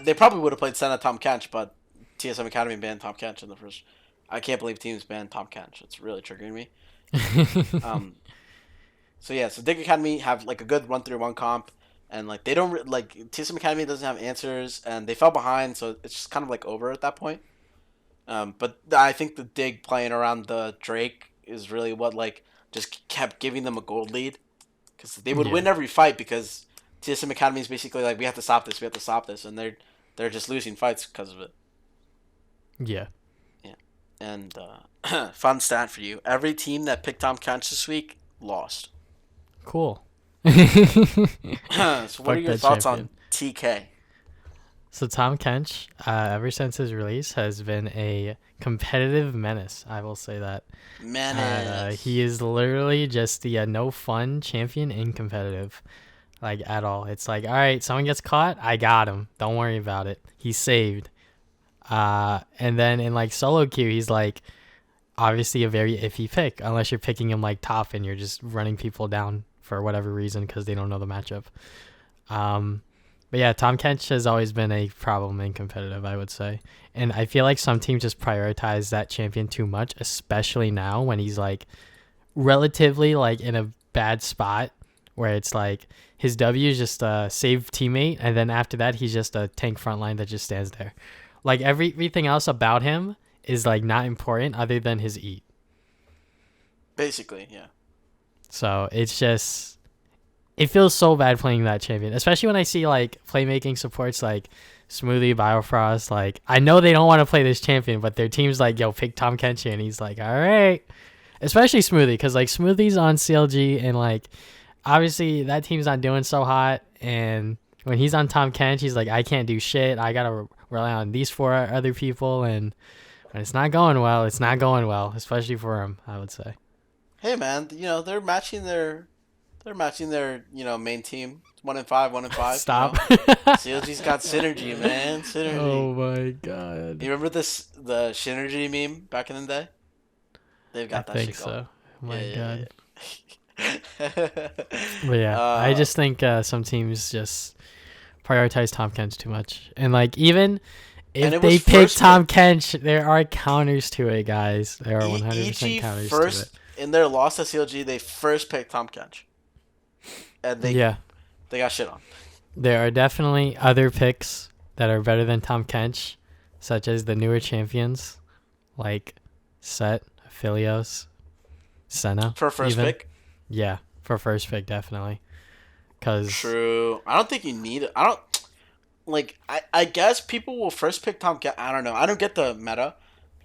They probably would have played Senna Tom Kench, but TSM Academy banned Tom Kench in the first. I can't believe teams banned Tom Kench. It's really triggering me. Um, so yeah, so Dig Academy have like a good 1-3-1 comp, and like they don't like TSM Academy doesn't have answers, and they fell behind, so it's just kind of like over at that point. But I think the Dig playing around the Drake is really what like just kept giving them a gold lead, because they would yeah, win every fight because TSM Academy is basically like we have to stop this, we have to stop this, and they're just losing fights because of it. yeah. Yeah, and fun stat for you: every team that picked Tom Kench this week lost. Cool. So what are Fuck your that thoughts on champion. TK? So Tom Kench, ever since his release, has been a competitive menace. I will say that. He Menace. is literally just the no fun champion in competitive, like at all. It's like, all right, someone gets caught, I got him. Don't worry about it. He's saved. And then in like solo queue, he's like obviously a very iffy pick unless you're picking him like top and you're just running people down for whatever reason because they don't know the matchup. Um, but yeah, Tom Kench has always been a problem in competitive, I would say. And I feel like some teams just prioritize that champion too much, especially now when he's like relatively like in a bad spot where it's like his W is just a save teammate, and then after that he's just a tank frontline that just stands there. Like everything else about him is like not important other than his eat. Basically, yeah. So it's just it feels so bad playing that champion, especially when I see like playmaking supports like Smoothie, Biofrost. Like I know they don't want to play this champion, but their team's like, yo, pick Tom Kenchi, and he's like, all right. Especially Smoothie, because like Smoothie's on CLG, and like obviously that team's not doing so hot, and When he's on Tom Kench, he's like, I can't do shit. I gotta rely on these four other people, and when it's not going well, it's not going well, especially for him. I would say. Hey man, they're matching their main team 1-5, 1-5. Stop. CLG's got synergy, man, synergy. Oh my god. You remember the synergy meme back in the day? They've I got that think shit going. so. Oh Yeah, my yeah, god. yeah. But yeah, I uh, just think some teams just prioritize Tom Kench too much, and like even and if it was they pick first Tom pick. Kench, there are counters to it, guys. There are 100% EG counters to it. first in their loss to CLG, they first picked Tom Kench, and Yeah, they got shit on. there are definitely other picks that are better than Tom Kench, such as the newer champions like Set, Aphelios, Senna, For first even. pick. Yeah, for first pick, definitely. Because, True. I don't think you need it. I don't like. I guess people will first pick Tom Kench. I don't know. I don't get the meta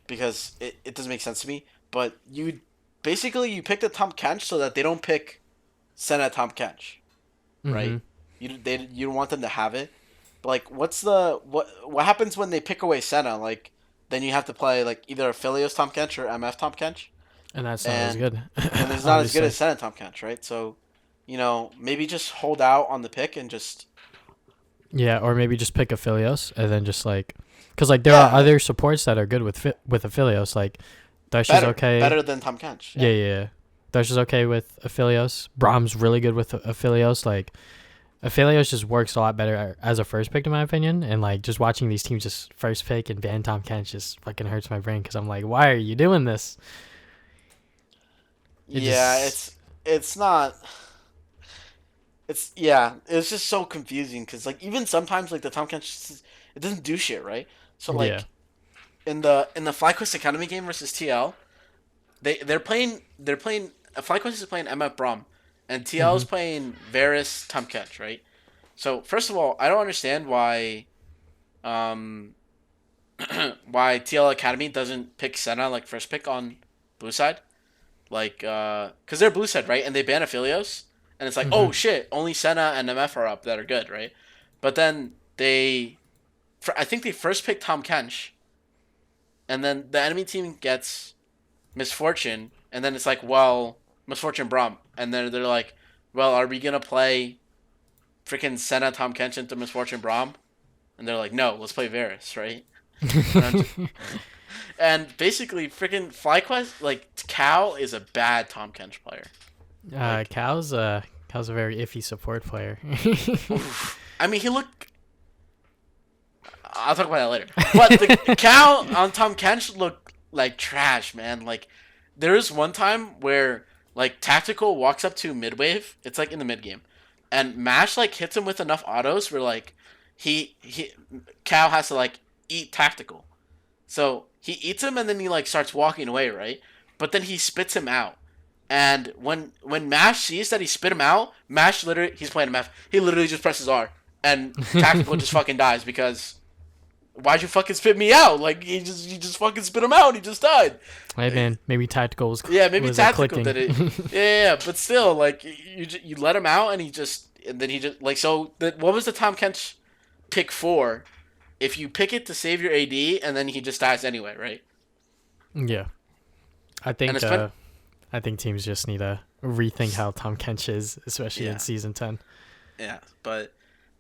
because it doesn't make sense to me. But you pick the Tom Kench so that they don't pick Senna Tom Kench, mm-hmm. right? You don't want them to have it. But like, what happens when they pick away Senna? Like, then you have to play like either Aphelios Tom Kench or MF Tom Kench, And that's not as and good, it's not as good obviously. as Senna Tom Kench, right? So, maybe just hold out on the pick and just Yeah, or maybe just pick Aphelios and then just like, because like there are yeah, other supports that are good with Aphelios. Like Dash is okay. better than Tom Kench. Yeah, Yeah. yeah, yeah. Dash is okay with Aphelios. Brahm's really good with Aphelios. Like Aphelios just works a lot better as a first pick in my opinion. And like just watching these teams just first pick and ban Tom Kench just fucking hurts my brain because I'm like, why are you doing this? It Yeah, just it's not. It's just so confusing because like even sometimes like the Tom Kench it doesn't do shit, right? So yeah. like in the FlyQuest Academy game versus TL, they're playing FlyQuest is playing MF Brom, and TL is Mhm. playing Varus Tom Kench, right? So first of all, I don't understand um why TL Academy doesn't pick Senna like first pick on blue side. Like, because they're blue side, right? And they ban Aphelios. And it's like, oh Mhm. shit, only Senna and MF are up that are good, right? But then I think they first picked Tom Kench. And then the enemy team gets Misfortune. And then it's like, well, Misfortune Brom. And then they're like, well, are we going to play freaking Senna Tom Kench into Misfortune Brom? And they're like, no, let's play Varus, right? And I'm just, and basically, freaking FlyQuest, like Cal is a bad Tom Kench player. Like, Cal's a very iffy support player. oof. I mean, he looked. I'll talk about that later. But the Cal on Tom Kench looked like trash, man. Like, there is one time where like Tactical walks up to mid wave. It's like in the mid game, and Mash like hits him with enough autos where like he Cal has to like eat Tactical. So he eats him and then he like starts walking away, right? But then he spits him out. And when Mash sees that he spit him out, Mash literally he's playing MF. He literally just presses R, and Tactical just fucking dies because why'd you fucking spit me out? Like he just fucking spit him out. He just died. Hey Like, man, maybe tactical yeah, maybe was Tactical clicking. did it. Yeah, but still, like you let him out, and then he just like what was the Tom Kench pick for? If you pick it to save your AD, and then he just dies anyway, right? Yeah, I And think it's been I think teams just need to rethink how Tom Kench is, especially in yeah, season 10. yeah. But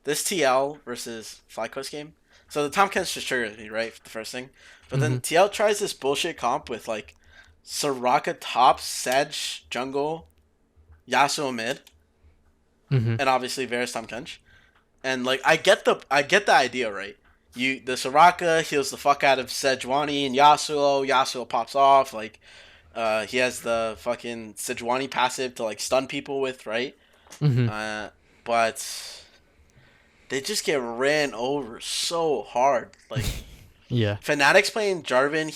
this TL versus FlyQuest game, so the Tom Kench just triggers me, right? The first thing, but then Mhm. TL tries this bullshit comp with like Soraka top, Sedge jungle, Yasuo mid, Mhm. and obviously Varus Tom Kench. And like I get the idea, right? The Soraka heals the fuck out of Sejuani and Yasuo. Yasuo pops off. Like he has the fucking Sejuani passive to like stun people with, right? Mhm. Uh, but they just get ran over so hard. Like Yeah. Fnatic's playing Jarvan.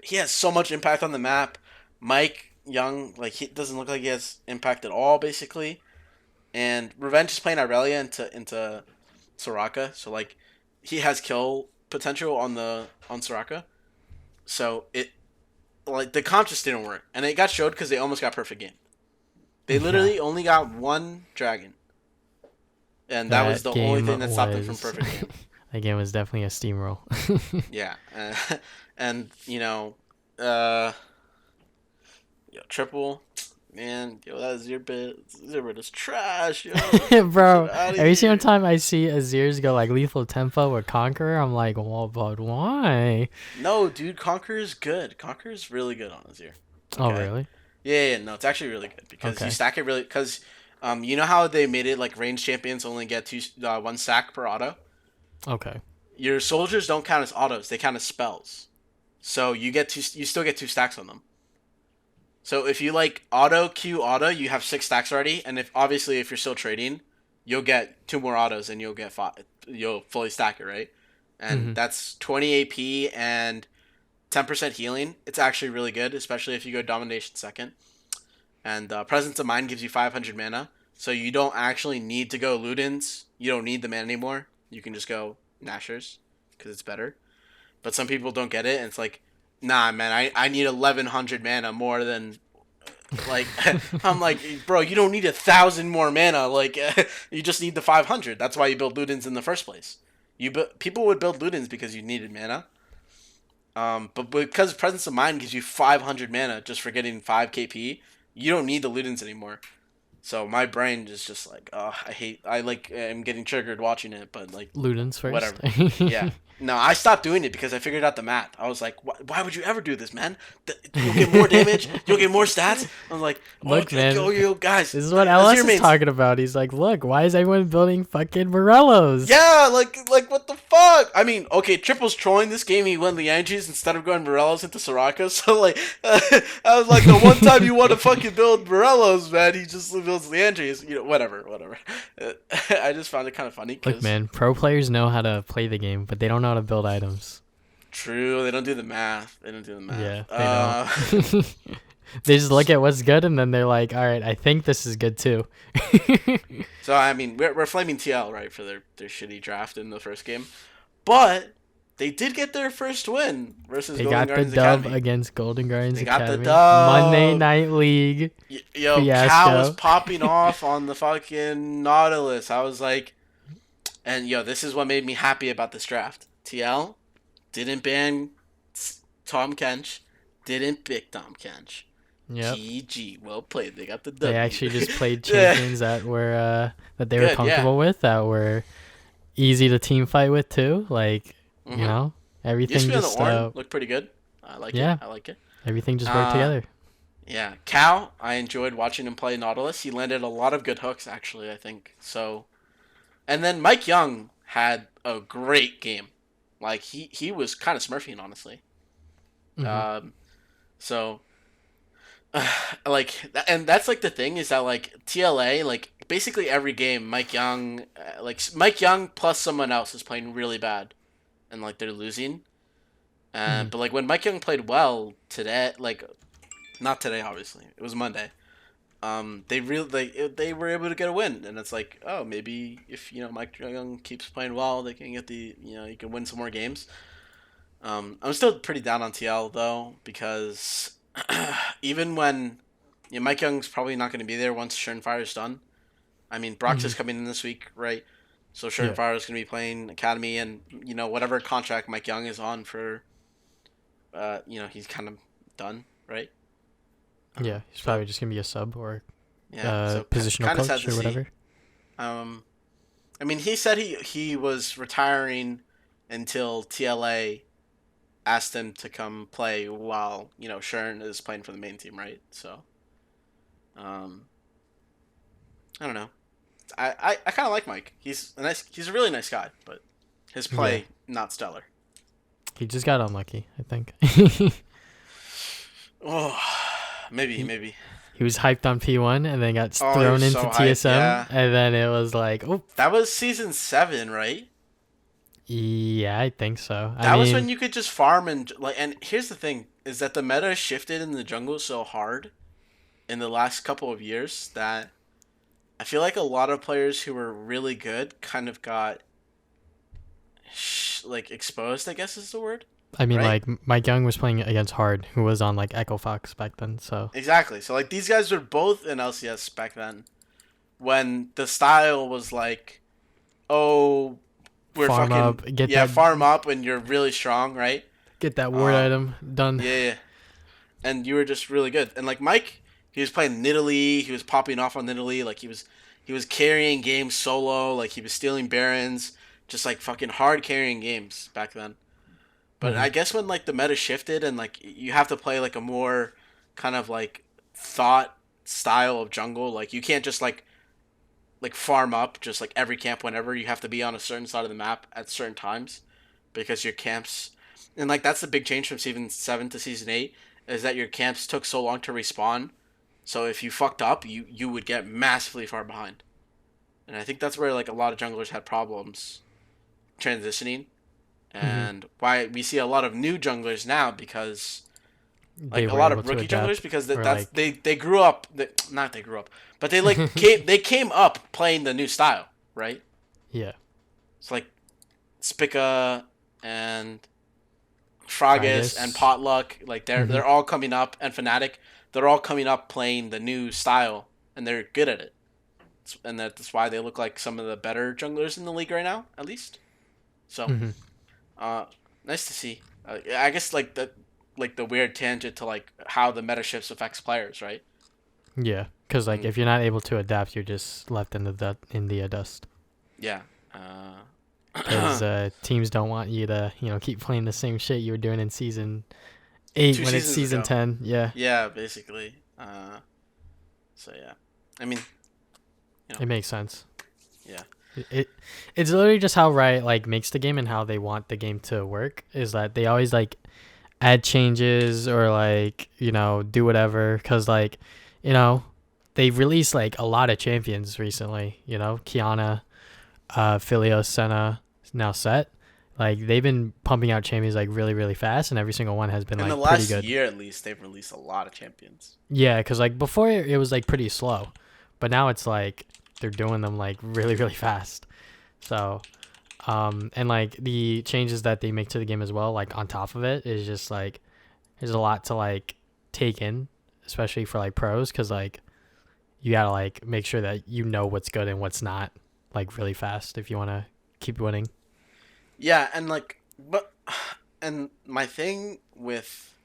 He has so much impact on the map. Mike Young, like he doesn't look like he has impact at all, basically. And Revenge is playing Irelia into Soraka, so like he has kill potential on Soraka. So it like the comp just didn't work, and it got showed because they almost got perfect game. They Yeah. literally only got one dragon, and that was That the only game thing that stopped him from was perfect game. that game was definitely a steamroll. Yeah, and uh, triple, man, yo, that Zero bit is trash, yo. Get Bro, out of every single here. time I see Azirs go like lethal tempo with Conqueror, I'm like, well, but why? No, dude, Conquer is good. Conquer is really good on Azir. Oh, Okay. really? Yeah, no, it's actually really good because you Okay. stack it really because you know how they made it like range champions only get one stack per auto. Okay. Your soldiers don't count as autos; they count as spells. So you still get two stacks on them. So if you like auto Q auto, you have six stacks already, and if you're still trading, you'll get two more autos and you'll get five. You'll fully stack it, right? And Mm-hmm. that's 20 AP and 10% healing. It's actually really good, especially if you go domination second. And Presence of Mind gives you 500 mana, so you don't actually need to go Ludens. You don't need the mana anymore. You can just go Nashers because it's better. But some people don't get it, and it's like, nah, man, I need 1100 mana more than like I'm like, bro, you don't need 1,000 more mana. Like you just need the 500. That's why you build Ludens in the first place. People would build Ludens because you needed mana. But because Presence of Mind gives you 500 mana just for getting 5 KP, you don't need the Ludens anymore. So my brain is just like, oh, I'm getting triggered watching it, but like, Ludens first. whatever. Yeah. No, I stopped doing it because I figured out the math. I was like, why would you ever do this, man? You'll get more damage. You'll get more stats. I was like, oh, Look, man. yo, guys. This is what LS Azir is mains. talking about. He's like, look, why is everyone building fucking Morellos? Yeah, like what the fuck? I mean, okay, Triple's trolling this game. He went Liandry's instead of going Morellos into Soraka. So like, I was like, the one time you want to fucking build Morellos, man, he just builds Liandry's. Whatever. I just found it kind of funny. Look, man, pro players know how to play the game, but they don't know how to build items. True, they don't do the math. Yeah, they don't. They just look at what's good and then they're like, all right, I think this is good too. So I mean, we're flaming TL right for their shitty draft in the first game, but they did get their first win versus They Golden got the Guardians dub Academy. against Golden Guardians They got Academy. the dub. Monday Night League. Yo, Fiasco. Cal was popping off on the fucking Nautilus. I was like, and yo, this is what made me happy about this draft. TL didn't ban Tom Kench, didn't pick Tom Kench. Yep. GG, well played. They got the They W. actually just played champions that were that they were comfortable with, that were easy to team fight with too. Like, you know, everything just looked pretty good. I like it. Everything just worked together. Yeah, Cal, I enjoyed watching him play Nautilus. He landed a lot of good hooks, actually, I think. So, and then Mike Young had a great game. Like, he was kind of smurfing, honestly. Mm-hmm. So, like, and that's like the thing is that like TLA, like basically every game, Mike Young plus someone else is playing really bad, and like they're losing. But like when Mike Young played well today, like not today, obviously it was Monday. They were able to get a win, and it's like, oh, maybe if Mike Young keeps playing well, they can get you can win some more games. I'm still pretty down on TL though because even when Mike Young's probably not going to be there once Schernfire is done. I mean, Brox is coming in this week, right? So Schernfire is going to be playing Academy, and whatever contract Mike Young is on for, he's kind of done, right? Yeah, he's probably just going to be a sub or so positional coach or whatever. I mean, he said he was retiring until TLA asked him to come play while Shern is playing for the main team, right? So, I don't know. I kind of like Mike. He's a really nice guy, but his play not stellar. He just got unlucky, I think. Oh, maybe. He was hyped on P1 and then got thrown into TSM, and then it was like, oh. That was season 7, right? Yeah, I think so. That was when you could just farm and here's the thing is that the meta shifted in the jungle so hard in the last couple of years that I feel like a lot of players who were really good kind of got exposed, I guess is the word. I mean, right? Like Mike Young was playing against Hard, who was on like Echo Fox back then, so exactly. So like these guys were both in LCS back then when the style was like oh, we're Farm fucking up, get yeah, that farm up when you're really strong, right? ward Uh, item done. yeah, yeah. And you were just really good. And like Mike, he was playing Nidalee, he was popping off on Nidalee, like he was carrying games solo, like he was stealing barons, just like fucking hard carrying games back then. But Hmm. I guess when like the meta shifted and like you have to play like a more kind of like thought style of jungle, like you can't just like farm up just like every camp whenever. You have to be on a certain side of the map at certain times because your camps, and like that's the big change from season 7 to season 8, is that your camps took so long to respawn. So if you fucked up, you would get massively far behind. And I think that's where like a lot of junglers had problems transitioning, Hmm. and why we see a lot of new junglers now, because They like a were lot able of to rookie junglers, adapt, because or that's like, they grew up, not they grew up, but they like came up playing the new style, right? yeah, It's like Spica and Fragus and Fragus. Potluck, like Hmm. they're all coming up, and Fnatic, they're all coming up playing the new style, and they're good at it. And that's why they look like some of the better junglers in the league right now, at least. So, Hmm. uh, nice to see. I guess like the weird tangent to like how the meta shifts affects players, right? Yeah, because like And if you're not able to adapt, you're just left in the dust. yeah, Because teams don't want you to keep playing the same shit you were doing in season 8 two when it's seasons season ago. 10. Yeah, Yeah, basically. So yeah, I mean, you know, it makes sense. yeah. It it's literally just how Riot like makes the game and how they want the game to work is that they always like add changes or like do whatever because like you know they've released like a lot of champions recently. Kiana, Philios, Senna, now Set. Like they've been pumping out champions like really really fast and every single one has been In the like pretty last good. year, at least, they've released a lot of champions. Yeah, because like before it was like pretty slow, but now it's like they're doing them like really really fast. So and like the changes that they make to the game as well, like on top of it, is just like there's a lot to like take in, especially for like pros, because like you gotta like make sure that you know what's good and what's not, like really fast if you want to keep winning. Yeah, and like, but and my thing with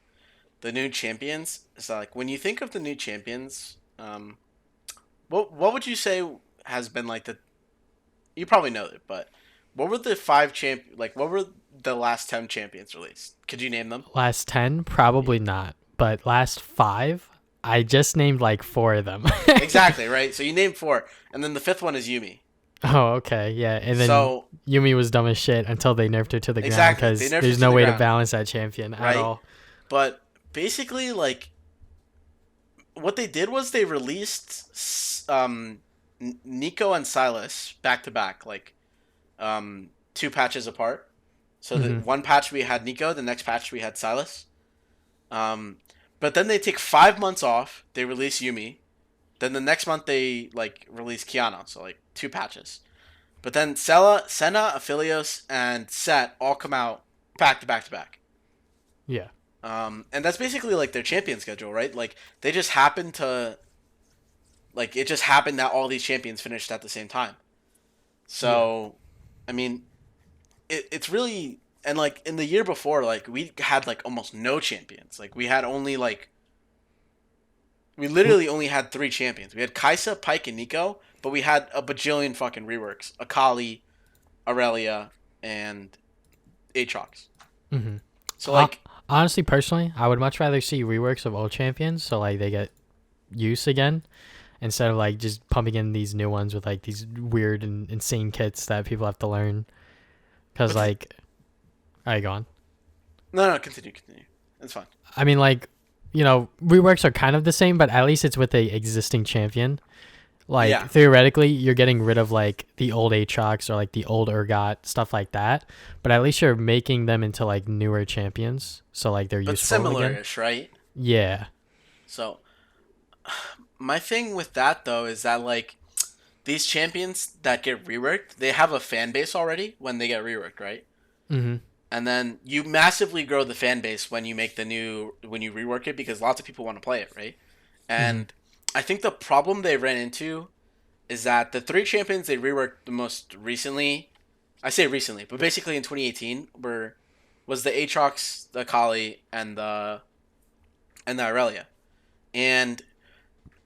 the new champions is that, like when you think of the new champions, what would you say has been like the, you probably know it, but what were the like what were the last 10 champions released? Could you name them? Last 10, probably not, but last 5, I just named like 4 of them. Exactly, right? So you named 4, and then the fifth one is Yumi. Oh, okay, yeah, and then So Yumi was dumb as shit until they nerfed her to the ground exactly, they because nerfed it there's to no the way to ground, balance that champion at right? all. But basically, like what they did was they released Nico and Silas back to back, like 2 patches apart. So the Hmm. one patch we had Nico, the next patch we had Silas. Um, but then they take 5 months off. They release Yumi. Then the next month they like release Kiana. So like 2 patches. But then Senna, Aphelios, and Set all come out back to back to back. Yeah. And that's basically like their champion schedule, right? Like they just happen to, like it just happened that all these champions finished at the same time. Yeah. So, I mean, it's really, and like in the year before, like we had like almost no champions. Like we literally only had 3 champions. We had Kaisa, Pike, and Nico, but we had a bajillion fucking reworks: Akali, Aurelia, and Aatrox. Hmm. So like, Honestly, personally, I would much rather see reworks of old champions so like they get use again instead of like just pumping in these new ones with like these weird and insane kits that people have to learn. Cause but the, like, all right, go on. no, continue. It's fine. I mean, like, reworks are kind of the same, but at least it's with a existing champion. Like Yeah, theoretically, you're getting rid of like the old Aatrox or like the old Urgot stuff like that, but at least you're making them into like newer champions, so like they're but useful again. similar-ish, right? Yeah. So my thing with that though is that like these champions that get reworked, they have a fan base already when they get reworked, right? Mhm. And then you massively grow the fan base when you make when you rework it, because lots of people want to play it, right? Mhm. And I think the problem they ran into is that the three champions they reworked the most recently, I say recently, but basically in 2018 was the Aatrox, the Akali, and the Irelia. And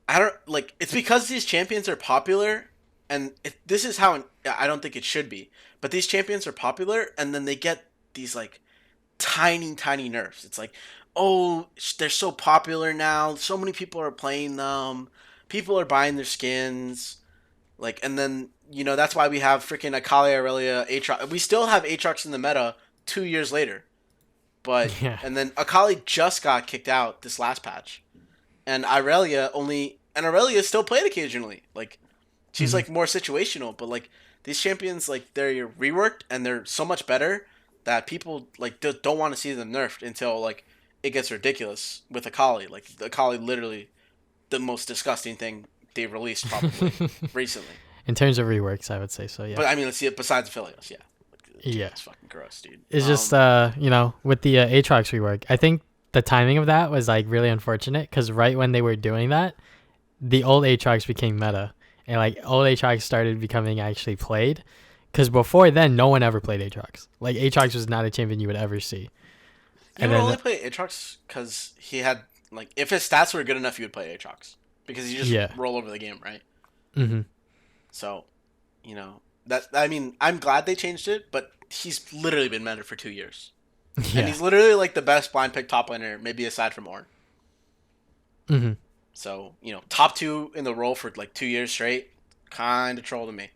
I don't like it's because these champions are popular, and this is how I don't think it should be. But these champions are popular, and then they get these like tiny nerfs. It's like, oh, they're so popular now. So many people are playing them. People are buying their skins. Like, and then that's why we have freaking Akali, Aurelia, Aatrox. We still have Aatrox in the meta 2 years later, but Yeah. and then Akali just got kicked out this last patch, and Aurelia is still played occasionally. Like, she's Mhm. like more situational, but like these champions, like they're reworked and they're so much better that people like don't want to see them nerfed until like it gets ridiculous with Akali. Like Akali, literally the most disgusting thing they released probably recently. In terms of reworks, I would say so. Yeah. But I mean, let's see it besides Aphelios, yeah. Dude, Yeah. that's fucking gross, dude. It's just with the Aatrox rework, I think the timing of that was like really unfortunate because right when they were doing that, the old Aatrox became meta, and like old Aatrox started becoming actually played. Because before then, no one ever played Aatrox. Like Aatrox was not a champion you would ever see. You And would then only play Aatrox because he had like if his stats were good enough, you would play Aatrox because you just yeah, roll over the game, right? hmm So, that I mean, I'm glad they changed it, but he's literally been meta for 2 years, and yeah, he's literally like the best blind pick top laner, maybe aside from Ornn. hmm So top two in the role for like 2 years straight, kind of troll to me.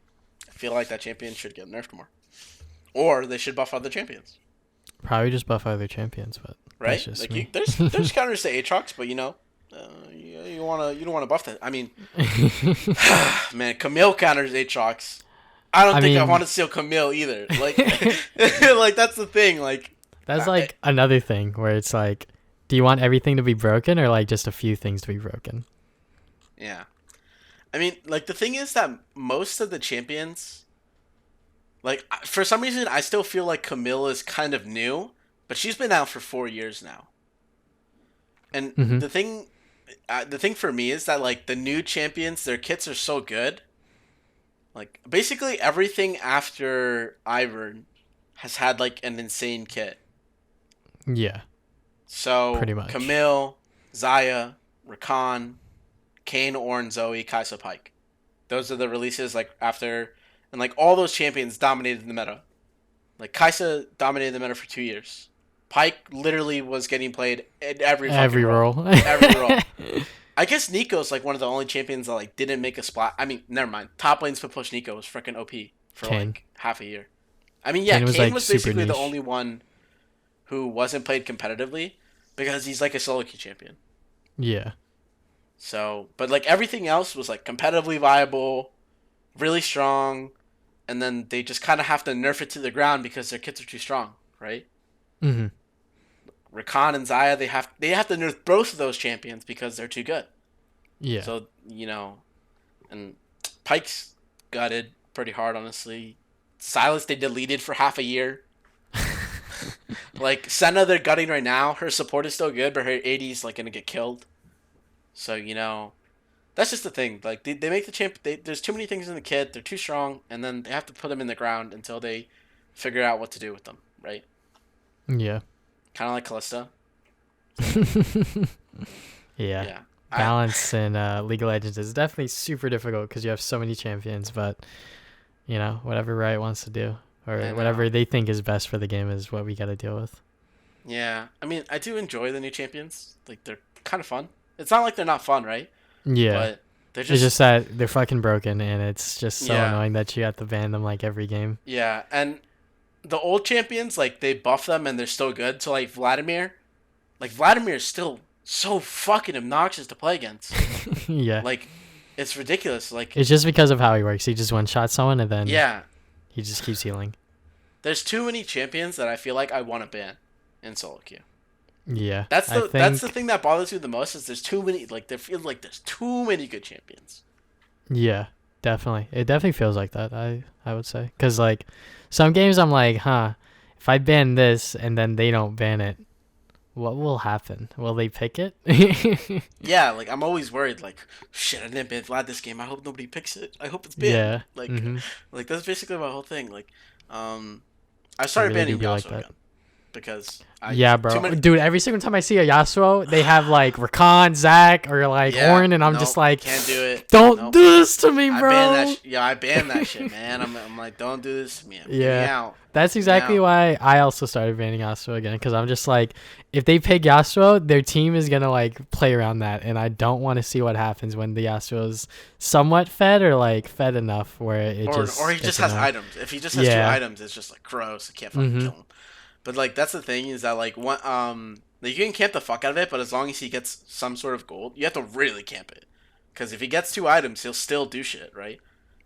I feel like that champion should get nerfed more, or they should buff other champions, probably just buff other champions, but that's right? just Like me. there's counters to Aatrox, but you don't wanna buff that. I mean, man, Camille counters Aatrox. I don't I think I mean, want to steal Camille either. Like, like that's the thing. Like, that's I, like another thing where it's like, do you want everything to be broken or like just a few things to be broken? yeah. I mean, like the thing is that most of the champions, like for some reason, I still feel like Camille is kind of new, but she's been out for 4 years now. And hmm the thing for me is that like the new champions, their kits are so good. Like basically everything after Ivern has had like an insane kit. Yeah, So pretty much. Camille, Zaya, Rakan, Kane, Ornn, Zoe, Kaisa, Pike. Those are the releases like after, and like all those champions dominated the meta. Like Kaisa dominated the meta for 2 years. Pike literally was getting played in every fucking Every role. role. Every role. I guess Nico's like one of the only champions that like didn't make a splat. I mean, never mind. Top lane split push Nico was freaking OP for Kane. like half a year. I mean, yeah, Kane was Kane like was super basically the niche. only one who wasn't played competitively because he's like a solo queue champion. Yeah. So, but like everything else was like competitively viable, really strong, and then they just kind of have to nerf it to the ground because their kits are too strong, right? hmm Rakan and Zaya, they have to nerf both of those champions because they're too good. Yeah. So and Pike's gutted pretty hard, honestly. Silas they deleted for half a year. Like Senna, they're gutting right now. Her support is still good, but her AD's like gonna get killed. So that's just the thing. Like they make the champ. There's too many things in the kit. They're too strong, and then they have to put them in the ground until they figure out what to do with them. Right? Yeah. Kind of like Callista. Yeah. Yeah. Balance in League of Legends is definitely super difficult because you have so many champions, but whatever Riot wants to do I or know. whatever they think is best for the game is what we got to deal with. Yeah. I mean, I do enjoy the new champions. Like they're kind of fun. It's not like they're not fun, right? Yeah. But they're It's just that they're fucking broken and it's just so yeah, annoying that you have to ban them like every game. yeah. And the old champions, like they buff them and they're still good. So Vladimir is still so fucking obnoxious to play against. Yeah. Like, it's ridiculous. Like, It's just because of how he works. He just one shot someone and then yeah, he just keeps healing. there's too many champions that I feel like I want to ban in solo queue. Yeah. That's the thing that bothers me the most is there's too many. Like, there feels like there's too many good champions. Yeah, definitely. It definitely feels like that. I would say because like some games I'm like, huh, if I ban this and then they don't ban it, What will happen? Will they pick it? Yeah, like I'm always worried. Like, shit, I didn't ban Vlad this game. I hope nobody picks it. I hope it's banned. Yeah. Mhm. Like that's basically my whole thing. Like, um, I It started really do banning be like Yasuo that. again because I Yeah, too bro. many. Dude, every single time I see a Yasuo, they have like Rakan, Zac, or like Yeah, Ornn, and I'm just nope, like, can't do it. don't Nope. do this to me, I banned that. bro. Yeah, I banned that shit, man. I'm like, don't do this to me. Get me Yeah. out. That's Get me exactly out. why I also started banning Yasuo again, because I'm just like, if they pick Yasuo, their team is gonna like play around that, and I don't want to see what happens when the Yasuo is somewhat fed or like fed enough where it Or just he just gets has annoying. items. If he just has two Yeah. items, it's just like gross. I can't fucking Mhm. kill him. But like that's the thing is that like one like, you can camp the fuck out of it, but as long as he gets some sort of gold, you have to really camp it. Because if he gets two items, he'll still do shit, right?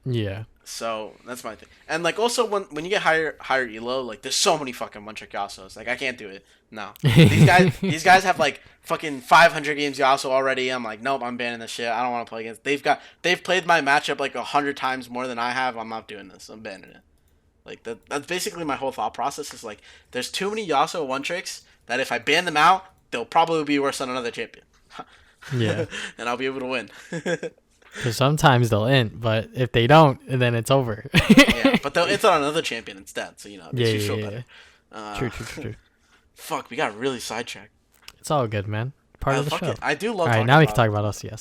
Yeah. So that's my thing. And like also when you get higher elo, like there's so many fucking one trick Yasuos. Like I can't do it. No. These guys have like fucking 500 games Yasuo already. I'm like, nope, I'm banning this shit. I don't want to play against. They've played my matchup like 100 times more than I have. I'm not doing this. I'm banning it. Like that's basically my whole thought process is like there's too many Yasuo one tricks that if I ban them out, they'll probably be worse than another champion. Yeah. And I'll be able to win. Because sometimes they'll int, but if they don't, then it's over. Yeah, but they'll it's on another champion instead, so it Yeah, makes you yeah, feel yeah, yeah. better. Uh, True, true, true, true. fuck, we got really sidetracked. It's all good, man. Part of the Fuck show. it, I do All love right, talking now we can about. talk about LCS.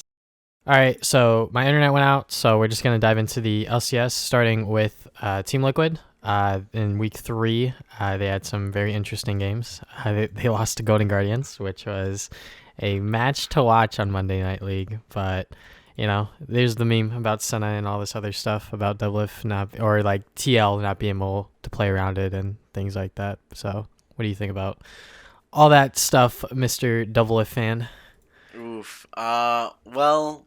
All right, so my internet went out, so we're just gonna dive into the LCS, starting with Team Liquid. In week 3, they had some very interesting games. They lost to Golden Guardians, which was a match to watch on Monday Night League. But there's the meme about Senna and all this other stuff about Doublelift not, or like TL not being able to play around it and things like that. So, what do you think about all that stuff, Mister Doublelift fan? Oof. Well,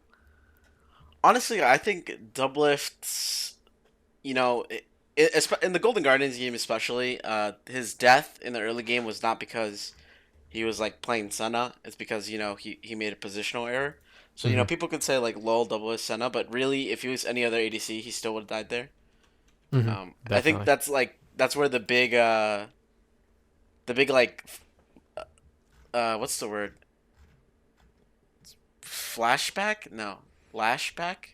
honestly, I think Doublelift's, in the Golden Guardians game especially, his death in the early game was not because he was like playing Senna. It's because he made a positional error. So Mm-hmm. people could say like lol Doublelift Senna, but really if he was any other ADC, he still would have died there. Mm-hmm. I think Definitely. that's where the big like what's the word? Flashback? No, lashback.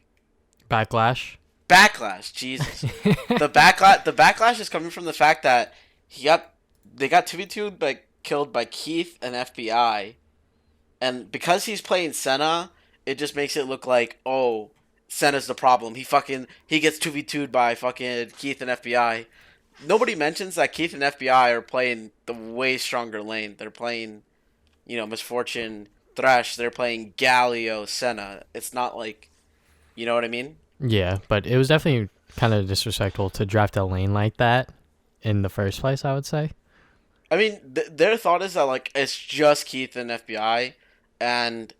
Backlash. Backlash. Jesus, the backlash is coming from the fact that they got 2v2 by killed by Keith and FBI, and because he's playing Senna, it just makes it look like, oh, Senna's the problem. He gets 2v2'd by fucking Keith and FBI. Nobody mentions that Keith and FBI are playing the way stronger lane. They're playing, Misfortune, Thresh. They're playing Galio, Senna. It's not like, you know what I mean? Yeah, but it was definitely kind of disrespectful to draft a lane like that in the first place, I would say. I mean, their thought is that like it's just Keith and FBI, and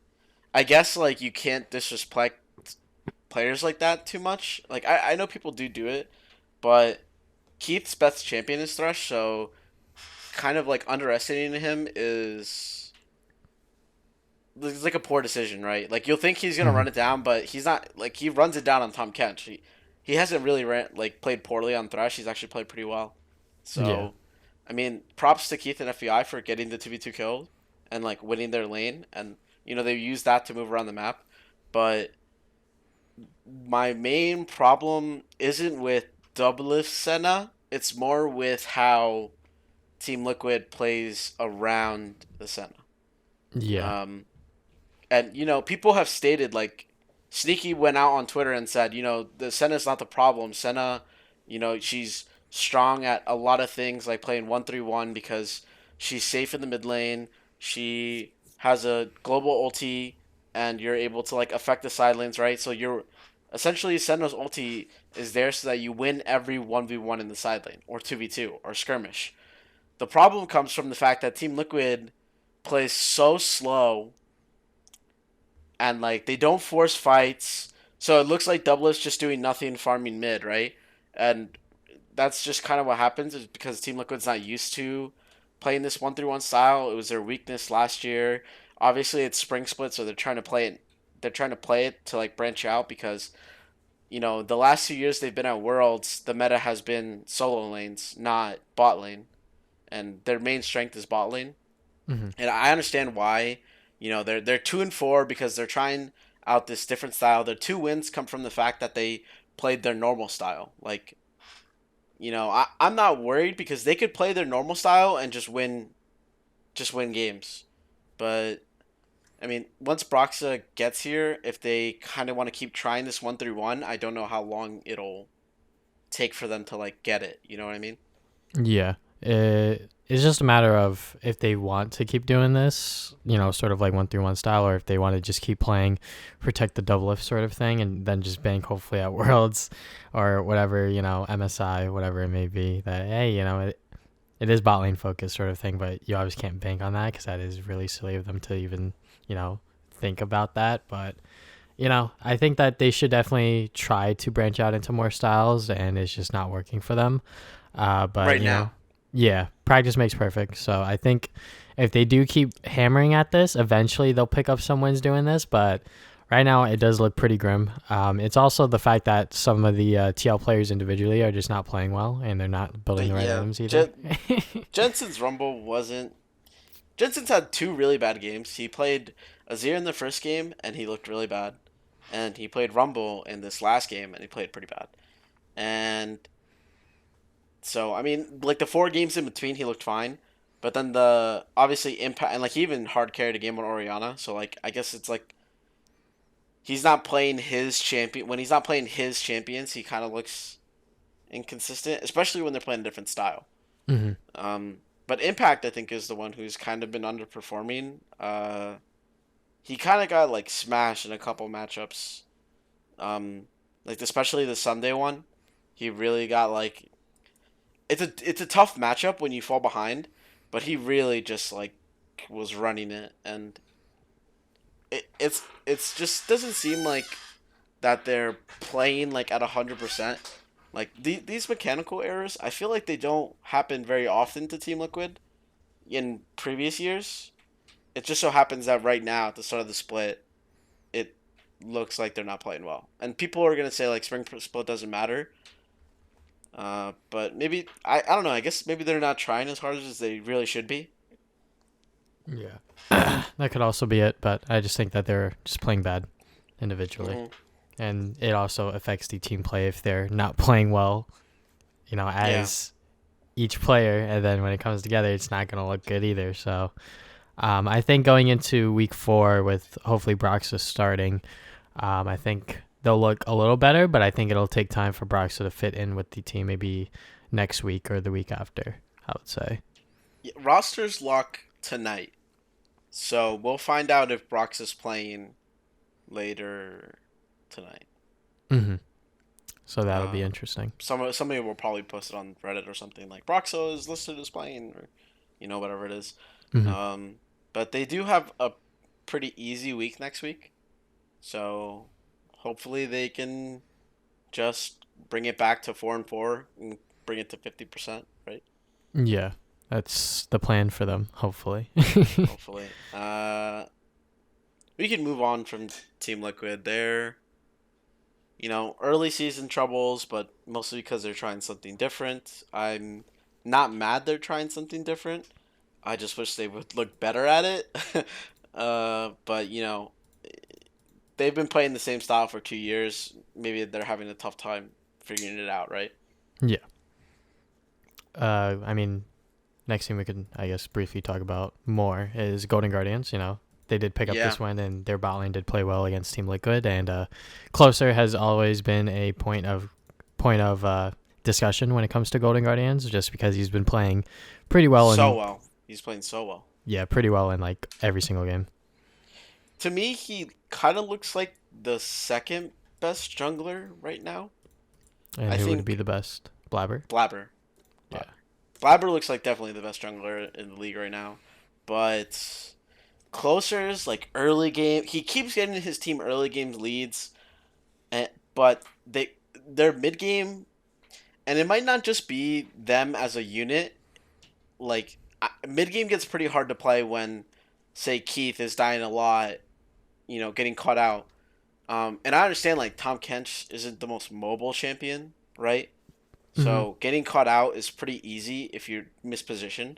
I guess like you can't disrespect players like that too much. Like I know people do it, but Keith's best champion is Thresh, so kind of like underestimating him is it's like a poor decision, right? Like you'll think he's gonna Mm-hmm. run it down, but he's not. Like he runs it down on Tom Kench. He hasn't really played poorly on Thresh. He's actually played pretty well. Yeah. So, I mean, props to Keith and FBI for getting the 2v2 kill and like winning their lane, and they use that to move around the map. But my main problem isn't with Doublelift Senna. It's more with how Team Liquid plays around the Senna. Yeah. Um, and people have stated like Sneaky went out on Twitter and said, the Senna's not the problem. Senna, she's strong at a lot of things like playing 1-3-1 because she's safe in the mid lane. She has a global ulti and you're able to like affect the side lanes, right? So you're essentially Senna's ulti is there so that you win every 1v1 in the side lane or 2v2 or skirmish. The problem comes from the fact that Team Liquid plays so slow and like they don't force fights. So it looks like Double is just doing nothing farming mid, right? And that's just kind of what happens is because Team Liquid's not used to playing this 1-3-1 style. It was their weakness last year. Obviously it's spring split, so they're trying to play it to like branch out because the last 2 years they've been at Worlds, the meta has been solo lanes, not bot lane, and their main strength is bot lane. Hmm. And I understand why. They're 2-4 because they're trying out this different style. Their 2 wins come from the fact that they played their normal style. Like, I'm not worried because they could play their normal style and just win games. But I mean, once Broxa gets here, if they kind of want to keep trying this 1-3-1, I don't know how long it'll take for them to like get it. You know what I mean? Yeah. It's just a matter of if they want to keep doing this, sort of like 1-3-1 style, or if they want to just keep playing protect the double lift sort of thing and then just bank hopefully at Worlds or whatever, MSI, whatever it may be. That, hey, it is bot lane focused sort of thing, but you obviously can't bank on that because that is really silly of them to even, think about that. But, I think that they should definitely try to branch out into more styles and it's just not working for them. But Right now. yeah, practice makes perfect. So I think if they do keep hammering at this, eventually they'll pick up some wins doing this. But right now it does look pretty grim. It's also the fact that some of the TL players individually are just not playing well and they're not building the right Yeah, items either. Jensen's Rumble wasn't. Jensen's had 2 really bad games. He played Azir in the first game and he looked really bad, and he played Rumble in this last game and he played pretty bad. And so I mean, like the 4 games in between, he looked fine, but then the obviously impact and like he even hard carried a game on Oriana. So like I guess it's like he's not playing his champion when he's not playing his champions. He kind of looks inconsistent, especially when they're playing a different style. Hmm. But Impact, I think, is the one who's kind of been underperforming. He kind of got like smashed in a couple matchups. Um, like especially the Sunday one, he really got like it's a tough matchup when you fall behind, but he really just like was running it, and it's just doesn't seem like that they're playing like at 100%. Like these mechanical errors, I feel like they don't happen very often to Team Liquid in previous years. It just so happens that right now at the start of the split, it looks like they're not playing well, and people are gonna say like spring split doesn't matter. But maybe I don't know. I guess maybe they're not trying as hard as they really should be. Yeah. That could also be it, but I just think that they're just playing bad individually. Hmm. And it also affects the team play if they're not playing well, Yeah. as each player, and then when it comes together, it's not going to look good either. So I think going into week 4 with hopefully Broxah starting, I think they'll look a little better, but I think it'll take time for Broxah to fit in with the team, maybe next week or the week after, I would say. Yeah, rosters lock tonight, so we'll find out if Brox is playing later tonight. Hmm. So that'll be Uh, interesting. somebody will probably post it on Reddit or something like Broxo is listed as playing, or whatever it is. Hmm. Um, but they do have a pretty easy week next week, so hopefully they can just bring it back to 4-4 and bring it to 50%, right? Yeah, that's the plan for them, hopefully. Hopefully. We can move on from Team Liquid. They're early season troubles, but mostly because they're trying something different. I'm not mad they're trying something different. I just wish they would look better at it. But they've been playing the same style for 2 years. Maybe they're having a tough time figuring it out, right? Yeah. I mean, next thing we could, I guess, briefly talk about more is Golden Guardians. They did pick up Yeah. this one, and their bot lane did play well against Team Liquid. And Closer has always been a point of discussion when it comes to Golden Guardians, just because he's been playing pretty well So and well. He's playing so well. yeah, pretty well in like every single game. To me, he kind of looks like the second best jungler right now. And I who would be think the best? Blabber. Blabber. Yeah. Blabber. Blabber looks like definitely the best jungler in the league right now. But Closer's like early game, he keeps getting his team early game leads, but their mid game, and it might not just be them as a unit. Like mid game gets pretty hard to play when, say, Keith is dying a lot, getting caught out. And I understand like Tom Kench isn't the most mobile champion, right? Hmm. So getting caught out is pretty easy if you're mispositioned.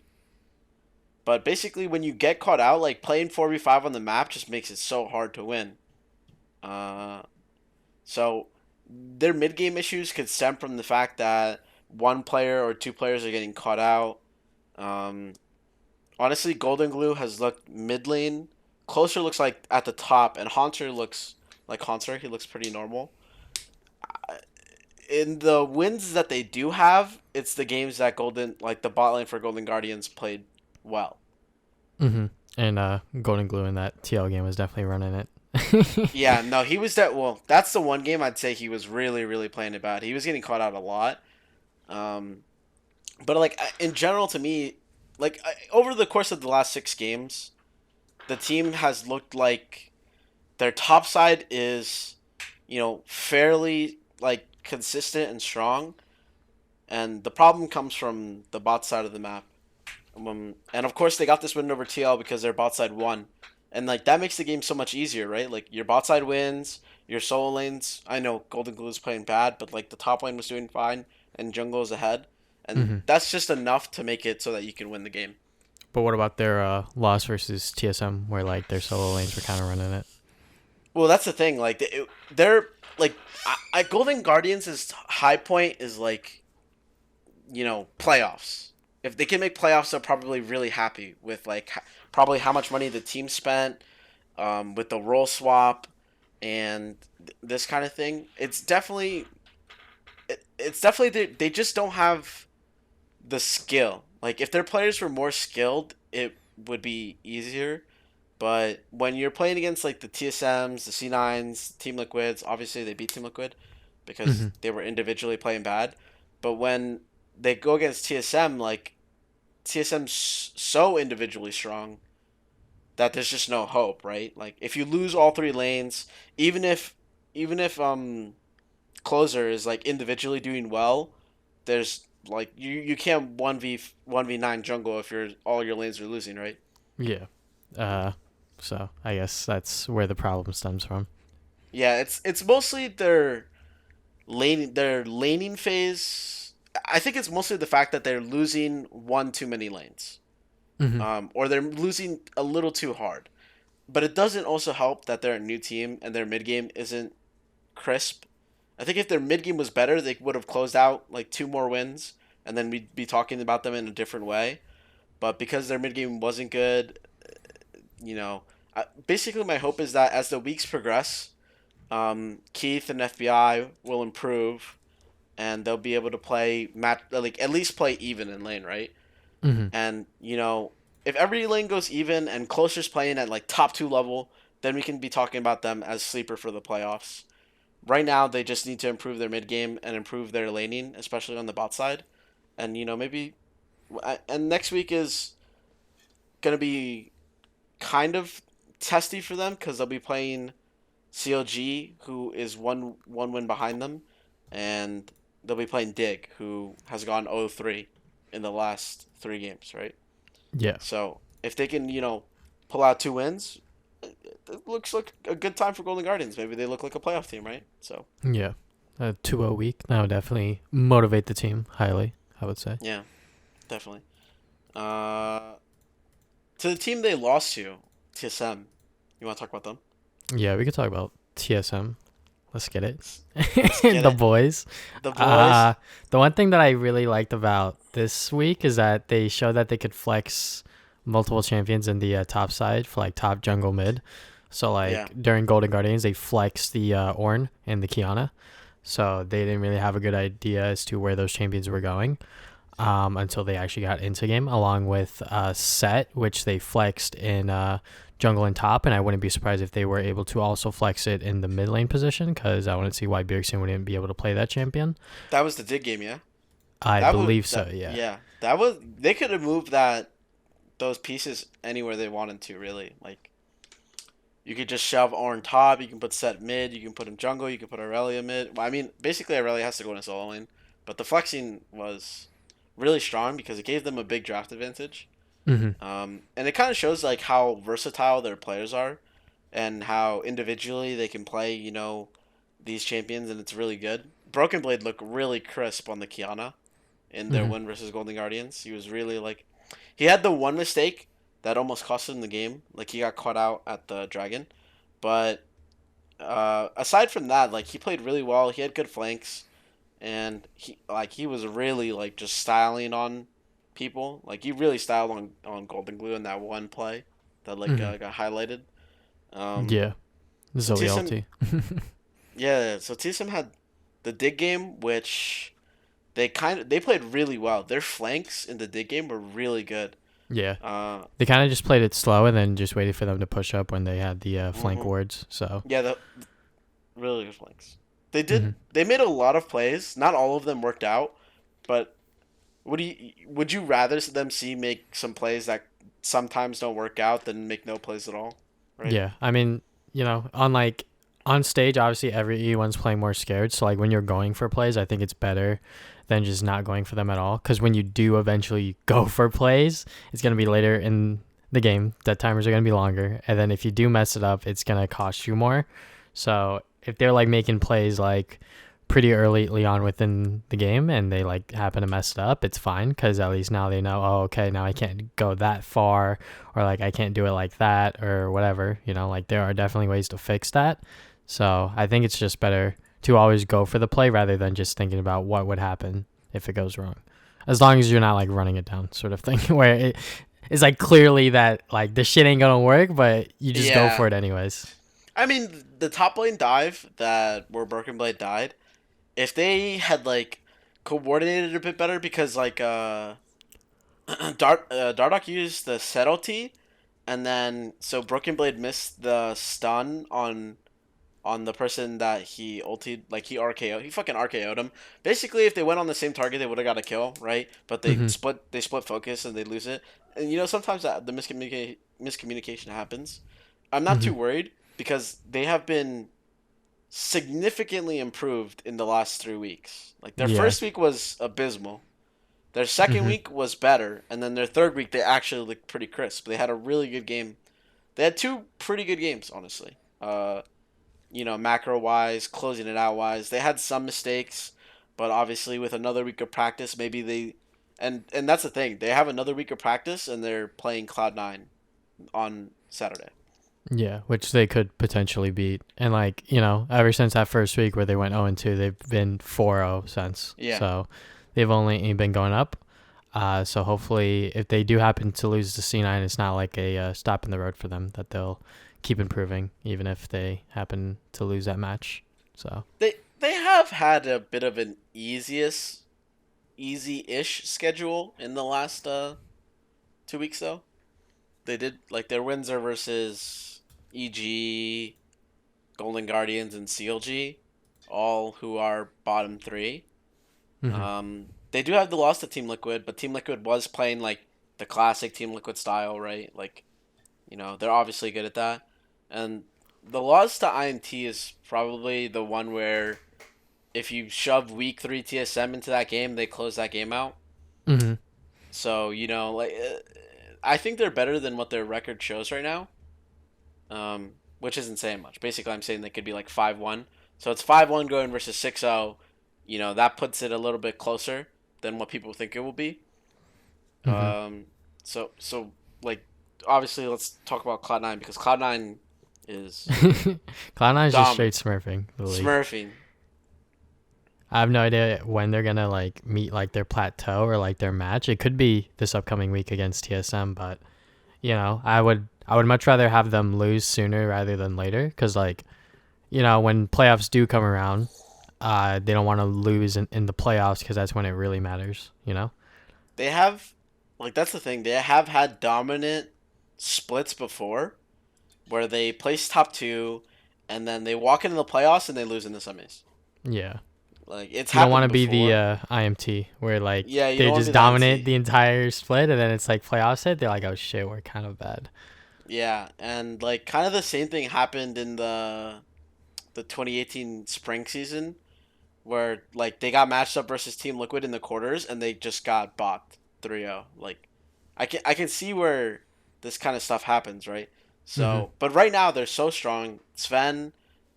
But basically, when you get caught out, like playing 4v5 on the map just makes it so hard to win. Uh, so their mid game issues could stem from the fact that one player or two players are getting caught out. Um, Honestly, Golden Glue has looked mid lane. Closer looks like at the top, and Haunter looks like Haunter. He looks pretty normal. In the wins that they do have, it's the games that like the bot lane for Golden Guardians played well. Mm-hmm. And Golden Glue in that TL game was definitely running it. Yeah, no, he was that. Well, that's the one game I'd say he was really, really playing it bad. He was getting caught out a lot. Um, but like in general, to me, like over the course of the last 6 games, the team has looked like their top side is, fairly like consistent and strong, and the problem comes from the bot side of the map. And of course, they got this win over TL because their bot side won, and like that makes the game so much easier, right? Like your bot side wins, your solo lanes. I know Golden Glue is playing bad, but like the top lane was doing fine, and jungle is ahead, and Mm-hmm. that's just enough to make it so that you can win the game. But what about their loss versus TSM, where like their solo lanes were kind of running it? Well, that's the thing. Like they're like, Golden Guardians' high point is like, playoffs. If they can make playoffs, they're probably really happy with like probably how much money the team spent, with the role swap, and this kind of thing. It's definitely they just don't have the skill. Like if their players were more skilled, it would be easier. But when you're playing against like the TSMs, the C9s, Team Liquids, obviously they beat Team Liquid because Mm-hmm. they were individually playing bad. But when they go against TSM, like TSM's so individually strong that there's just no hope, right? Like if you lose all 3 lanes, even if even if closer is like individually doing well, there's like you can't 1v9 jungle if all your lanes are losing, right? Yeah. Uh, so I guess that's where the problem stems from. Yeah, it's mostly their laning phase. I think it's mostly the fact that they're losing one too many lanes, Mm-hmm. or they're losing a little too hard. But it doesn't also help that they're a new team and their mid game isn't crisp. I think if their mid game was better, they would have closed out like 2 more wins, and then we'd be talking about them in a different way. But because their mid game wasn't good, you know, basically my hope is that as the weeks progress, Keith and FBI will improve, and they'll be able to play match like at least play even in lane, right? Mm-hmm. And if every lane goes even and Closer's playing at like top 2 level, then we can be talking about them as sleeper for the playoffs. Right now, they just need to improve their mid game and improve their laning, especially on the bot side. And maybe, and next week is gonna be kind of testy for them because they'll be playing CLG, who is one win behind them, and they'll be playing Dig, who has gone 0-3 in the last 3 games, right? Yeah. So if they can, pull out 2 wins, it looks like a good time for Golden Guardians. Maybe they look like a playoff team, right? So Yeah. A 2-0 week. That would definitely motivate the team highly, I would say. yeah, definitely. Uh, to the team they lost to, TSM. You want to talk about them? Yeah, we could talk about TSM. Let's get it. Let's get The it. boys. The boys. Uh, the one thing that I really liked about this week is that they showed that they could flex multiple champions in the top side for like top jungle mid. So Yeah, like during Golden Guardians, they flexed the Ornn and the Kiana. So they didn't really have a good idea as to where those champions were going, until they actually got into game, along with Set, which they flexed in jungle and top. And I wouldn't be surprised if they were able to also flex it in the mid lane position, because I wouldn't see why Bjergsen wouldn't be able to play that champion. that was the Dig game. Yeah, I that would believe so, that yeah. yeah that was they could have moved those pieces anywhere they wanted to. Really, like you could just shove Ornn top. You can put Set mid. You can put him jungle. You can put Aurelia mid. Well, I mean, basically Aurelia has to go in a solo lane, but the flexing was really strong because it gave them a big draft advantage. Mm-hmm. And it kind of shows like how versatile their players are, and how individually they can play. These champions, and it's really good. Broken Blade looked really crisp on the Kiana in their Mm-hmm. win versus Golden Guardians. He was really like, he had the one mistake that almost cost him the game. Like he got caught out at the dragon, but aside from that, like he played really well. He had good flanks, and he was really like just styling on people. Like he really styled on Golden Glue in that one play that Hmm. got highlighted. Um, Yeah. so Zoe TSM, ulti. yeah. So TSM had the dig game, which they played really well. Their flanks in the dig game were really good. Yeah. Uh, They kind of just played it slow and then just waited for them to push up when they had the flank hmm wards. So. Yeah, the really good flanks. They Hmm. did. They made a lot of plays. Not all of them worked out, but would you rather them see make some plays that sometimes don't work out than make no plays at all? Right. Yeah. I mean, on stage, obviously everyone's playing more scared. So like when you're going for plays, I think it's better than just not going for them at all. Because when you do eventually go for plays, it's gonna be later in the game. That timers are gonna be longer, and then if you do mess it up, it's gonna cost you more. So if they're like making plays like pretty early on within the game and they like happen to mess it up, it's fine because at least now they know, oh, okay, now I can't go that far, or like I can't do it like that or whatever. Like there are definitely ways to fix that. So I think it's just better to always go for the play rather than just thinking about what would happen if it goes wrong. As long as you're not like running it down, sort of thing, where it's like clearly that like this shit ain't gonna work, but you just go Yeah. for it anyways. I mean, the top lane dive that where Broken Blade died, if they had like coordinated a bit better, because like Dardoch used the subtlety, and then so Broken Blade missed the stun on the person that he ulted, like he RKO, he fucking RKO'd him. Basically, if they went on the same target, they would have got a kill, right? But Hmm. they split focus and they lose it. And sometimes the miscommunication happens. I'm not Hmm. too worried because they have been significantly improved in the last 3 weeks. Like their Yeah. first week was abysmal. Their second Hmm. week was better, and then their third week they actually looked pretty crisp. They had a really good game. They had two pretty good games, honestly. Macro wise, closing it out wise. They had some mistakes, but obviously with another week of practice, maybe they and that's the thing. They have another week of practice and they're playing Cloud9 on Saturday. Yeah, which they could potentially beat. And like, ever since that first week where they went 0-2, they've been 4-0 since. Yeah. So they've only been going up. So hopefully, if they do happen to lose to C9, it's not like a stop in the road for them. That they'll keep improving, even if they happen to lose that match. So They have had a bit of an easy-ish schedule in the last 2 weeks though. They did like their wins are versus EG, Golden Guardians, and CLG, all who are bottom three. hmm. They do have the loss to Team Liquid, but Team Liquid was playing like the classic Team Liquid style, right? Like, they're obviously good at that. And the loss to INT is probably the one where if you shove week 3 TSM into that game, they close that game out. Hmm. So, I think they're better than what their record shows right now. Which isn't saying much. Basically, I'm saying they could be like 5-1. So it's 5-1 going versus 6-0. That puts it a little bit closer than what people think it will be. Hmm. Um, so like obviously let's talk about Cloud9 because Cloud9 is Cloud9 is just straight dominant, smurfing the league. smurfing. I have no idea when they're gonna like meet like their plateau or like their match. It could be this upcoming week against TSM, but I would much rather have them lose sooner rather than later because like when playoffs do come around, they don't want to lose in the playoffs because that's when it really matters. They have like that's the thing. They have had dominant splits before where they place top two and then they walk into the playoffs and they lose in the semis. Yeah. Like it's You don't want happened to be the before. IMT where like Yeah, you they don't want to just be the dominate INT. the entire split and then it's like playoffs hit. They're like, oh shit, we're kind of bad. Yeah, and like kind of the same thing happened in the 2018 spring season where like they got matched up versus Team Liquid in the quarters and they just got bopped 3-0. Like I can see where this kind of stuff happens, right? Hmm. So, but right now they're so strong. Sven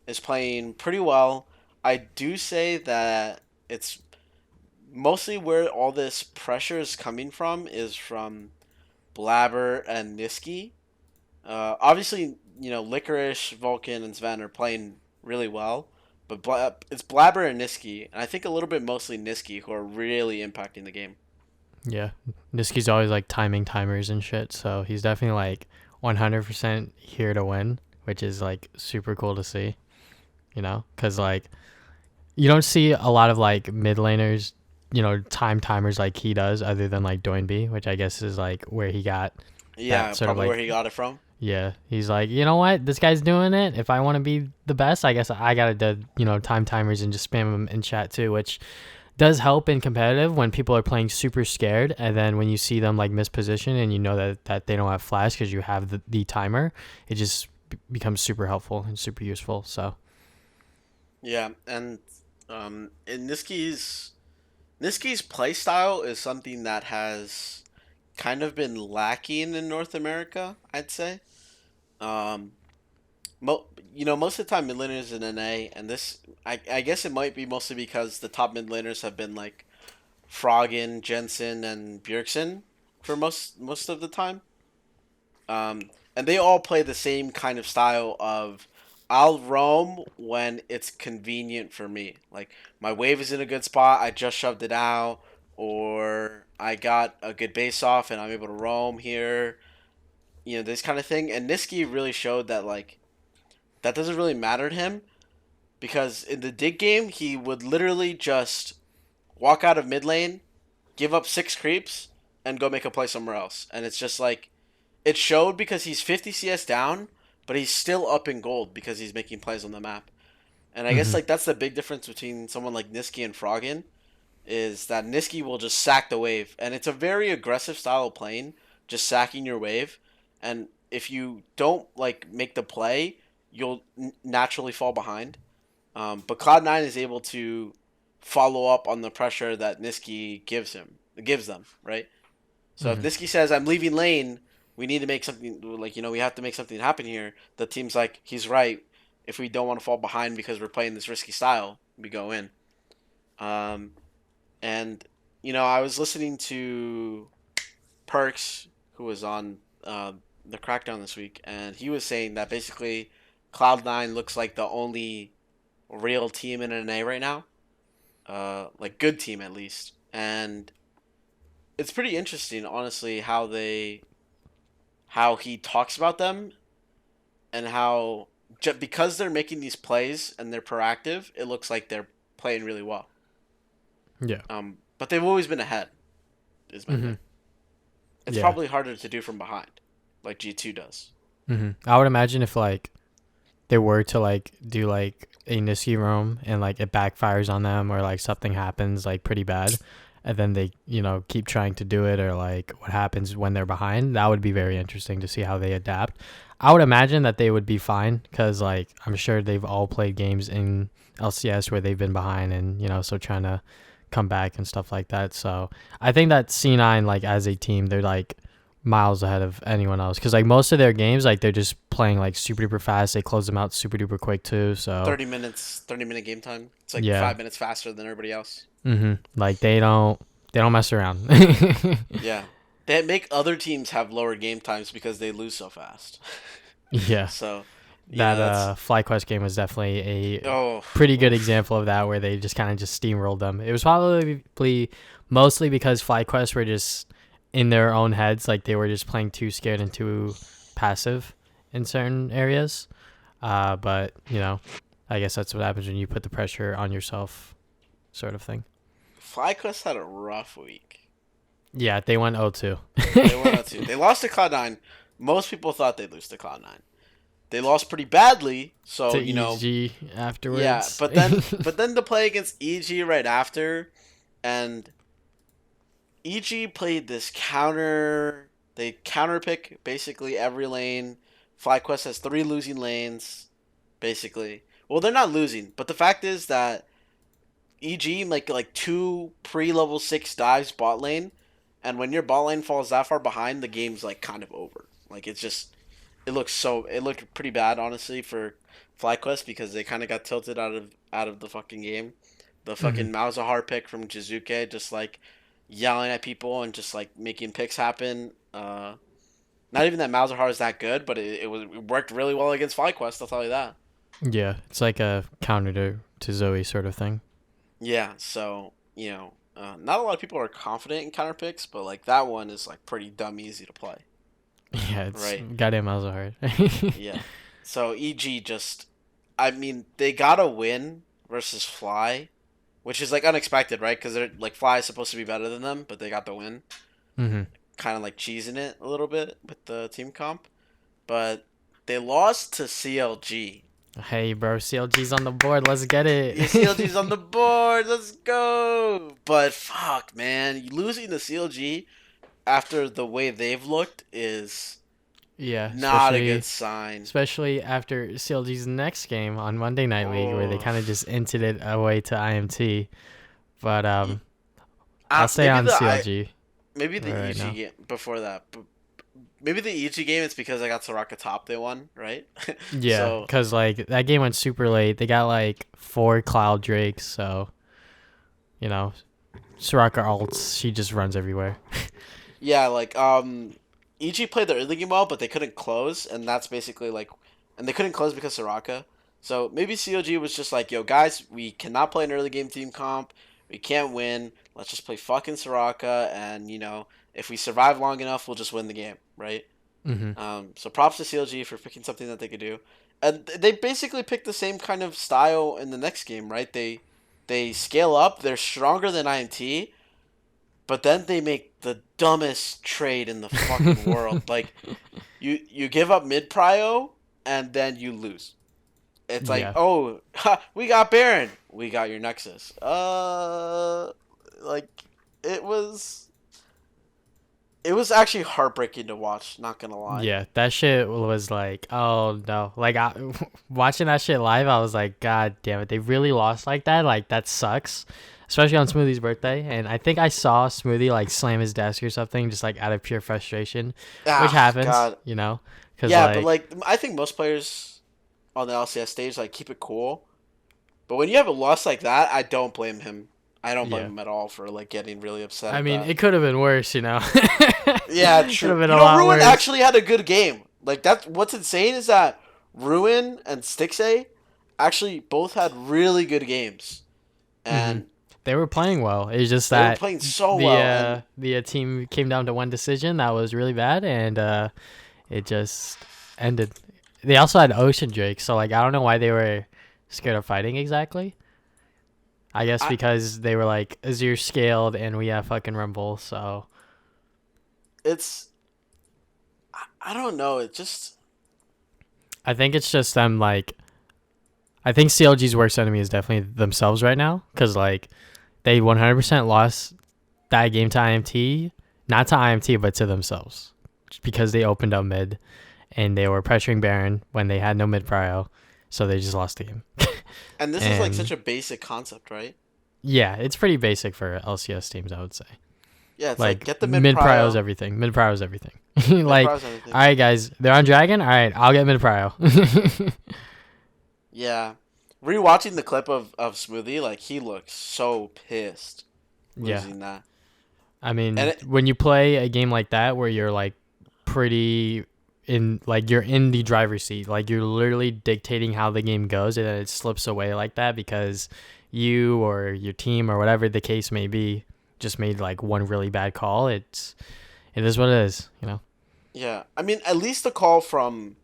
is playing pretty well. I do say that it's mostly where all this pressure is coming from is from Blabber and Niski. Obviously, Licorice, Vulcan, and Sven are playing really well, but it's Blabber and Niski, and I think a little bit mostly Niski who are really impacting the game. Yeah, Niski's always like timing timers and shit, so he's definitely like 100% here to win, which is like super cool to see. Because like you don't see a lot of like mid laners, time timers like he does, other than like Doinby, which I guess is like where he got that Yeah, sort of probably like. where he got it from. Yeah, he's like, you know what? This guy's doing it. If I want to be the best, I guess I gotta do, time timers and just spam them in chat too, which does help in competitive when people are playing super scared, and then when you see them like miss position and you know that they don't have flash because you have the timer, it just becomes super helpful and super useful. So Yeah, and in Niski's play style is something that has kind of been lacking in North America, I'd say. Um, most of the time mid laners in NA, and this I guess it might be mostly because the top mid laners have been like Froggen, Jensen, and Bjergsen for most of the time. And they all play the same kind of style of I'll roam when it's convenient for me. Like my wave is in a good spot, I just shoved it out, or I got a good base off and I'm able to roam here. This kind of thing. And Niski really showed that like that doesn't really matter to him because in the dig game he would literally just walk out of mid lane, give up 6 creeps, and go make a play somewhere else. And it's just like it showed because he's 50 CS down, but he's still up in gold because he's making plays on the map. And I guess hmm like that's the big difference between someone like Niski and Froggen is that Niski will just sack the wave, and it's a very aggressive style of playing, just sacking your wave. And if you don't like make the play, you'll naturally fall behind. But Cloud9 is able to follow up on the pressure that Niski gives them, right? So if hmm Niski says, "I'm leaving lane," we need to make something like we have to make something happen here. The team's like, he's right. If we don't want to fall behind because we're playing this risky style, we go in. Um, and I was listening to Perks, who was on the Crackdown this week, and he was saying that basically Cloud9 looks like the only real team in NA right now, like good team at least, and it's pretty interesting, honestly, how he talks about them and how because they're making these plays and they're proactive, it looks like they're playing really well. yeah, But they've always been ahead, is my hmm thing. It's yeah. probably harder to do from behind, like G2 does. I would imagine if like they were to like do like a Niski roam and like it backfires on them or like something happens like pretty bad, and then they keep trying to do it, or like what happens when they're behind, that would be very interesting to see how they adapt. I would imagine that they would be fine because like I'm sure they've all played games in LCS where they've been behind and so trying to come back and stuff like that. So I think that C9 like as a team, they're like miles ahead of anyone else because like most of their games like they're just playing like super duper fast. They close them out super duper quick too. So 30 minute game time. It's like yeah. 5 minutes faster than everybody else. Like they don't mess around. Yeah. They make other teams have lower game times because they lose so fast. Yeah. So, That that's FlyQuest game was definitely a oh, pretty good oof. example of that, where they just kind of just steamrolled them. It was probably mostly because FlyQuest were just in their own heads, like they were just playing too scared and too passive in certain areas. But I guess that's what happens when you put the pressure on yourself, sort of thing. FlyQuest had a rough week. Yeah, they went 0-2. They went out too. They lost to Cloud9. Most people thought they'd lose to Cloud9. They lost pretty badly, so To EG yeah. afterwards. But then to play against EG right after, and EG played this counter. They counter pick basically every lane. FlyQuest has 3 losing lanes, basically. Well, they're not losing, but the fact is that EG like 2 pre-level 6 dives bot lane, and when your bot lane falls that far behind, the game's like kind of over. Like it looked pretty bad honestly for FlyQuest because they kind of got tilted out of the fucking game. The hmm fucking Malzahar pick from Jizuke just like yelling at people and just like making picks happen. Not even that Malzahar is that good, but it worked really well against FlyQuest. I'll tell you that. Yeah, it's like a counter to Zoe sort of thing. Yeah, so not a lot of people are confident in counter picks, but like that one is like pretty dumb easy to play, Yeah, it's right? goddamn miles hard. Yeah. So EG just, I mean, they got a win versus Fly, which is like unexpected, right? Because they're like Fly is supposed to be better than them, but they got the win. hmm Kind of like cheesing it a little bit with the team comp, but they lost to CLG. Hey, bro, CLG's on the board. Let's get it. Yeah, CLG's on the board. Let's go. But fuck, man, losing to CLG after the way they've looked is Yeah, not a good sign. especially after CLG's next game on Monday Night League, where they Oh, kind of just entered it away to IMT. But I'll stay maybe on CLG maybe the right EG now. game before that. Maybe the EG game. It's because I got Soraka top. They won, right? Yeah, So because like that game went super late. They got like 4 Cloud Drakes, so you know, Soraka ults. She just runs everywhere. yeah, like EG played the early game well, but they couldn't close, and that's basically like, and they couldn't close because Soraka. So maybe COG was just like, yo, guys, we cannot play an early game team comp. We can't win. Let's just play fucking Soraka, and if we survive long enough, we'll just win the game, right? hmm So props to CLG for picking something that they could do, and they basically picked the same kind of style in the next game, right? They scale up. They're stronger than IMT, but then they make the dumbest trade in the fucking world. Like you give up mid prio and then you lose. It's like, Yeah, oh, ha, we got Baron, we got your Nexus. Like it was it was actually heartbreaking to watch. Not gonna lie. yeah. That shit was like, oh no. Like watching that shit live, I was like, God damn it, they really lost like that. Like that sucks. Especially on Smoothie's birthday, and I think I saw Smoothie like slam his desk or something, just like out of pure frustration, which Ah, happens, God. because Yeah, but like like I think most players on the LCS stage like keep it cool. But when you have a loss like that, I don't blame him. I don't blame yeah. him at all for like getting really upset I at mean, that. it could have been worse. Yeah, Could have true. been a lot Ruin worse. actually had a good game. Like that's what's insane is that Ruin and Stixay actually both had really good games, hmm and They were playing well. It's just they were that playing so the well. And team came down to one decision that was really bad, and it just ended. They also had Ocean Drake, so like I don't know why they were scared of fighting exactly. I guess I, because they were like Azure scaled and we have fucking Rumble, so it's I don't know. It just I think it's just them like I think CLG's worst enemy is definitely themselves right now because like they 100% lost that game to IMT, not to IMT but to themselves, just because they opened up mid and they were pressuring Baron when they had no mid prio, so they just lost the game. and this is like such And a basic concept, right? yeah, it's pretty basic for LCS teams, I would say. Yeah, it's like Like get the mid mid prio is prio, everything. Mid prio is everything. mid Like, prio is all everything. right, guys, they're on Dragon. All right, I'll get mid prio. Yeah, rewatching the clip of Smoothie, like he looks so pissed Yeah, losing that, I and mean, when you play a game like that where you're like pretty in, like you're in the driver's seat, like you're literally dictating how the game goes, and then it slips away like that because you or your team or whatever the case may be just made like one really bad call. It is what it is. yeah, I mean at least the call from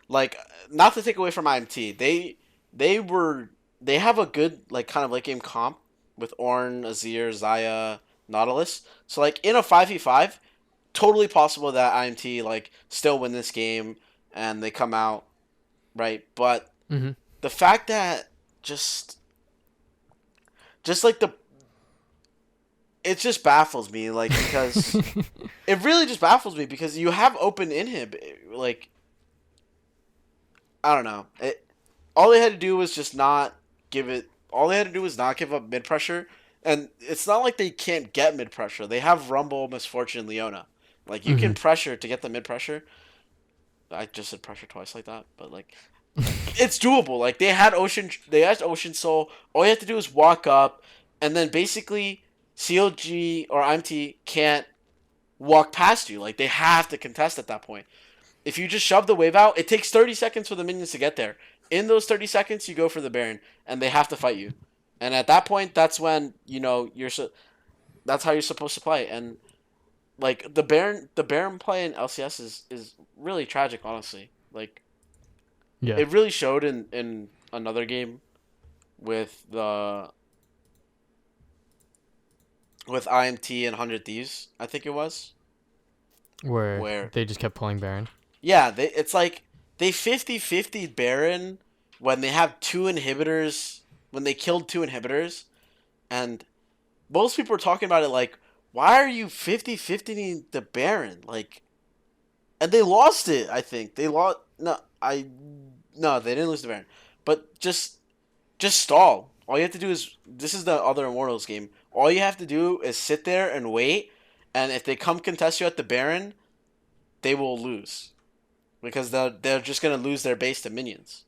like not to take away from IMT, they were they have a good like kind of late game comp with Ornn, Azir, Zaya, Nautilus. So like in a 5v5, totally possible that IMT like still win this game and they come out right. But hmm the fact that just just like the it just baffles me like because it really just baffles me because you have open inhib like I don't know. All they had to do was just not give it. All they had to do was not give up mid pressure, and it's not like they can't get mid pressure. They have Rumble, Misfortune, Leona. Like you can hmm pressure to get the mid pressure. I just said pressure twice like that, but like it's doable. Like they had Ocean Soul. All you have to do is walk up, and then basically CLG or IMT can't walk past you. Like they have to contest at that point. If you just shove the wave out, it takes 30 seconds for the minions to get there. In those 30 seconds, you go for the Baron, and they have to fight you. And at that point, that's when that's how you're supposed to play. And like the Baron play in LCS is really tragic, honestly. Like Yeah. it really showed in another game with the with IMT and 100 Thieves, I think it was, Where where they just kept pulling Baron. yeah, it's like they 50-50 Baron when they have two inhibitors, when they killed two inhibitors, and most people are talking about it like, why are you 50-50ing the Baron? Like, and they lost it, I think. They lost, no, they didn't lose the Baron. But just stall. All you have to do is, this is the other Immortals game. All you have to do is sit there and wait, and if they come contest you at the Baron, they will lose. Because they're just going to lose their base to minions.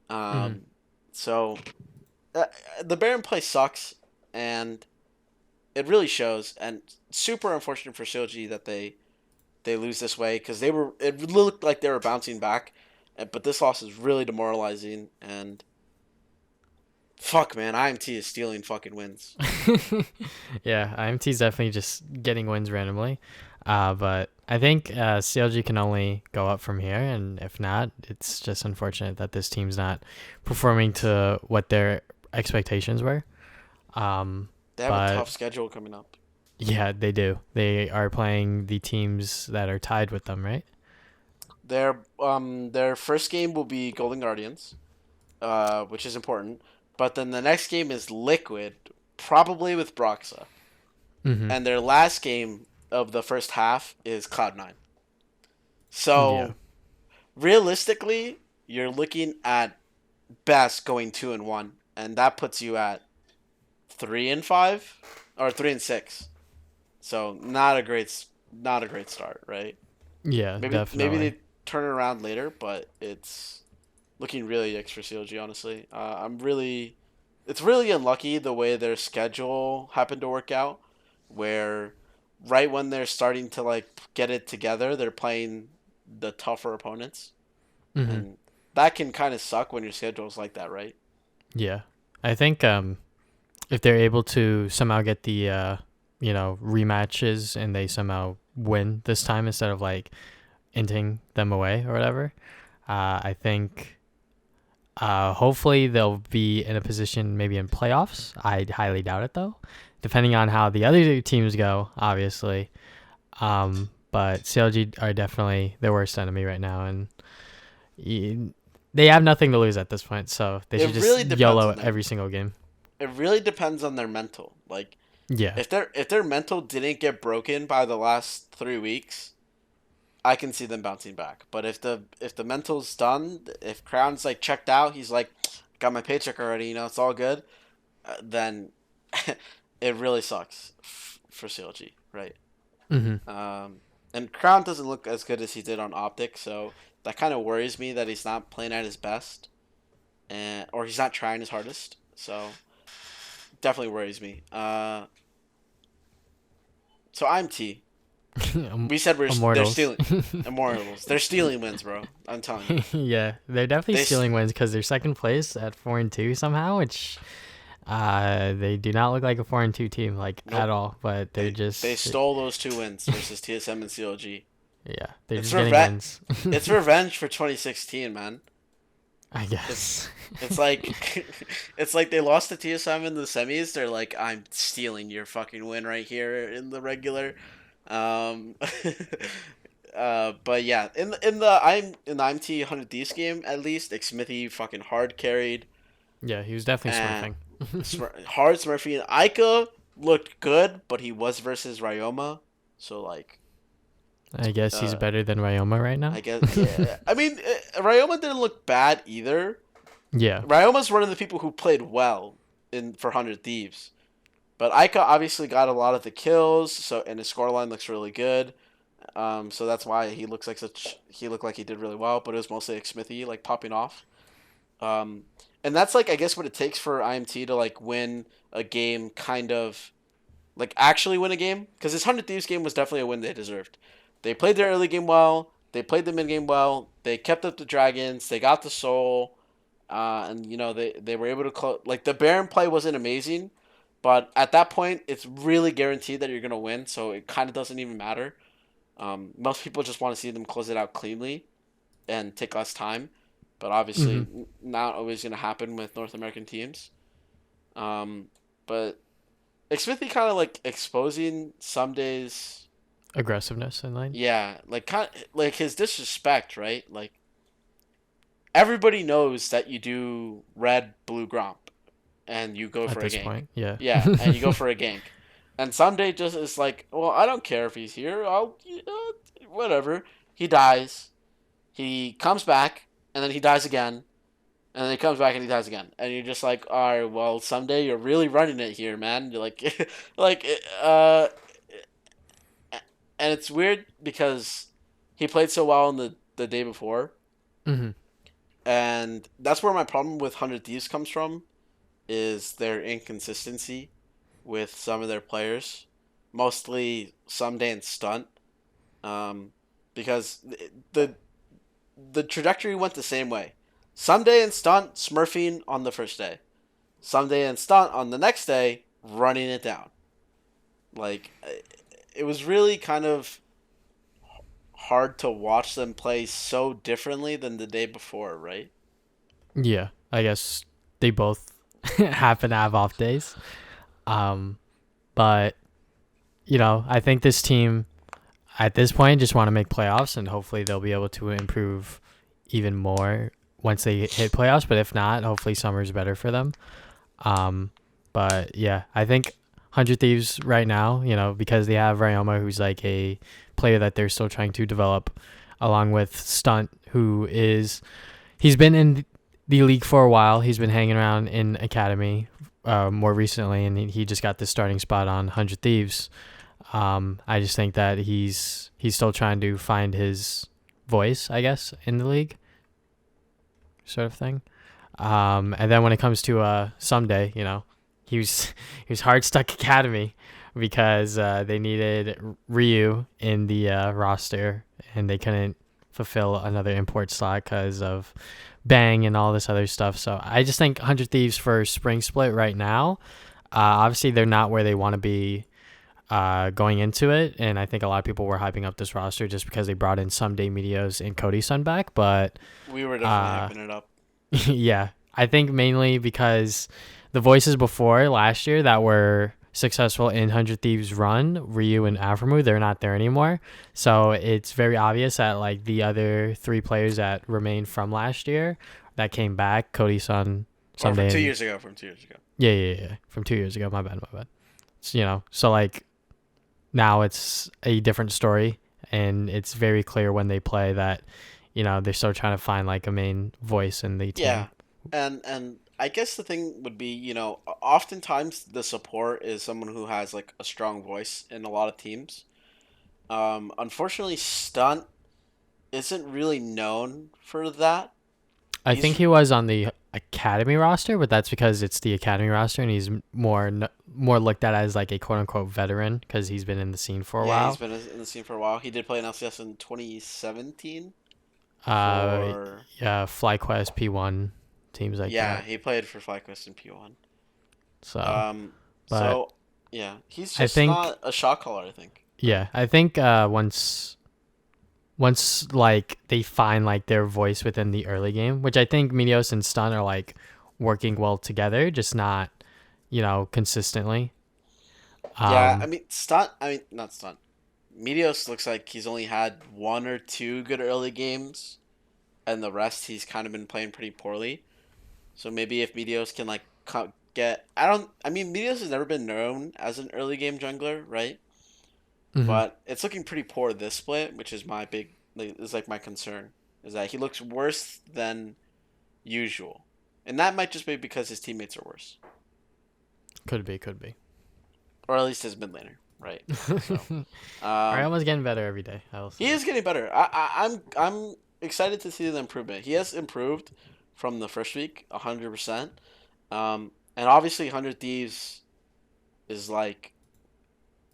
Mm-hmm. So uh, the Baron play sucks, and it really shows. And super unfortunate for Shoji that they lose this way, because it looked like they were bouncing back, but this loss is really demoralizing. And fuck, man, IMT is stealing fucking wins. Yeah, IMT's definitely just getting wins randomly. But I think CLG can only go up from here, and if not, it's just unfortunate that this team's not performing to what their expectations were. They have a But tough schedule coming up. yeah, they do. They are playing the teams that are tied with them, right? Their first game will be Golden Guardians, which is important. But then the next game is Liquid, probably with Broxa. Mm-hmm. And their last game of the first half is Cloud9. Yeah. So realistically, you're looking at best going 2-1, and that puts you at 3-5 or 3-6. So not a great start, right? Yeah, Maybe definitely. they turn it around later, but it's looking really yikes for CLG. Honestly, it's really unlucky the way their schedule happened to work out, where right when they're starting to like get it together, they're playing the tougher opponents, Mm-hmm. and that can kind of suck when your schedule's like that, right? Yeah. I think if they're able to somehow get the rematches and they somehow win this time instead of like inting them away or whatever, I think hopefully they'll be in a position maybe in playoffs. I highly doubt it though, depending on how the other two teams go, obviously. But CLG are definitely their worst enemy right now, and they have nothing to lose at this point, so they It should just really depends YOLO on their every single game. it really depends on their mental. Like Yeah. if their mental didn't get broken by the last 3 weeks, I can see them bouncing back. But if the mental's done, if Crown's like checked out, he's like, got my paycheck already, it's all good. Then it really sucks for CLG, right? Mm-hmm. And Crown doesn't look as good as he did on Optic, so that kind of worries me that he's not playing at his best, or he's not trying his hardest. So definitely worries me. So I'm T. We said they're Immortals. stealing Immortals. They're stealing wins, bro. I'm telling you. Yeah, they're definitely They stealing wins because they're second place at 4-2 somehow, which they do not look like a 4-2 team like nope. at all. But they're They just stole those 2 wins versus TSM and CLG. yeah, they're It's just getting revenge. wins. It's revenge for 2016, man. I It's guess. it's like it's like they lost to TSM in the semis. They're like, I'm stealing your fucking win right here in the regular. Um, but yeah, in the IMT 100 Thieves game at least, Smithy fucking hard carried, Yeah, he was definitely and smurfing. hard Smurfy, and Ica looked good, but he was versus Ryoma, so like I guess he's uh better than Ryoma right now. I guess yeah. I mean, Ryoma didn't look bad either. Yeah. Ryoma's one of the people who played well in for 100 Thieves. But Ica obviously got a lot of the kills, so and his scoreline looks really good. So that's why he looked like he did really well, but it was mostly like Smithy like popping off. Um, and that's like I guess what it takes for IMT to like win a game kind of like actually win a game, because this 100 Thieves game was definitely a win they deserved. They played their early game well. They played the mid game well. They kept up the dragons. They got the soul, and they were able to close. Like the Baron play wasn't amazing, but at that point it's really guaranteed that you're gonna win. So it kind of doesn't even matter. Most people just want to see them close it out cleanly and take less time, but Hmm. obviously not always gonna happen with North American teams. But Xmithie kind of like exposing some days. Aggressiveness in lane. Yeah, like kind of, like his disrespect, right? Like everybody knows that you do red blue gromp and you go At for a this gank. point, yeah. Yeah, and you go for a gank. And someday just is like, well, I don't care if he's here. Whatever. He dies. He comes back, and then he dies again, and then he comes back and he dies again, and you're just like, all right, well, someday you're really running it here, man. You're like, like, and it's weird because he played so well on the day before, Hmm. and that's where my problem with 100 Thieves comes from, is their inconsistency with some of their players, mostly Someday and Stunt, um, because the the trajectory went the same way. Someday and Stunt smurfing on the first day, Someday and Stunt on the next day running it down. Like it was really kind of hard to watch them play so differently than the day before, right? Yeah, I guess they both happen to have off days. Um, but I think this team at this point just want to make playoffs, and hopefully they'll be able to improve even more once they hit playoffs. But if not, hopefully summer's better for them. Um, but yeah, I think 100 Thieves right now, because they have Ryoma, who's like a player that they're still trying to develop, along with Stunt, he's been in the league for a while. He's been hanging around in Academy more recently, and he just got the starting spot on 100 Thieves. I just think that he's still trying to find his voice, I guess, in the league, sort of thing. And then when it comes to Someday, he was he was hard stuck Academy because they needed Ryu in the roster, and they couldn't fulfill another import slot because of Bang and all this other stuff. So I just think 100 Thieves for spring split right now. Obviously, they're not where they want to be going into it, and I think a lot of people were hyping up this roster just because they brought in Someday Meteos and Cody Sun back. But We were definitely uh, hyping it up. yeah, I think mainly because the voices before last year that were successful in 100 Thieves run, Ryu and Avramu, they're not there anymore. So it's very obvious that like the other three players that remained from last year that came back, Cody Sun, Or from Someday, two and years ago. From 2 years ago. yeah, from 2 years ago. My bad. So like now it's a different story, and it's very clear when they play that they're still trying to find like a main voice in the Yeah, team. and I guess the thing would be, oftentimes the support is someone who has like a strong voice in a lot of teams. Unfortunately, Stunt isn't really known for that. I think He's he was on the academy roster, but that's because it's the academy roster, and he's more looked at as like a quote unquote veteran because he's been in the scene for a Yeah, he's while. been in the scene for a while. He did play in LCS in 2017 Uh, for yeah, FlyQuest P1 teams like yeah, that. he played for FlyQuest in P1. So, Um, but so yeah, he's I just think not a shot caller, I think. yeah, I think once like they find like their voice within the early game, which I think Meteos and Stun are like working well together, just not consistently. Yeah, I Um, mean Stunt. I mean not Stunt. Meteos looks like he's only had one or two good early games, and the rest he's kind of been playing pretty poorly. So maybe if Meteos can like get, I don't. I mean Meteos has never been known as an early game jungler, right? mhm. But it's looking pretty poor this split, which is my big is like my concern, is that he looks worse than usual, and that might just be because his teammates are worse, Could be. or at least his mid laner, right? So, All right, um, almost getting better every day. I will he say. is getting better. I'm excited to see the improvement. He has improved from the first week 100%. And obviously 100 Thieves is like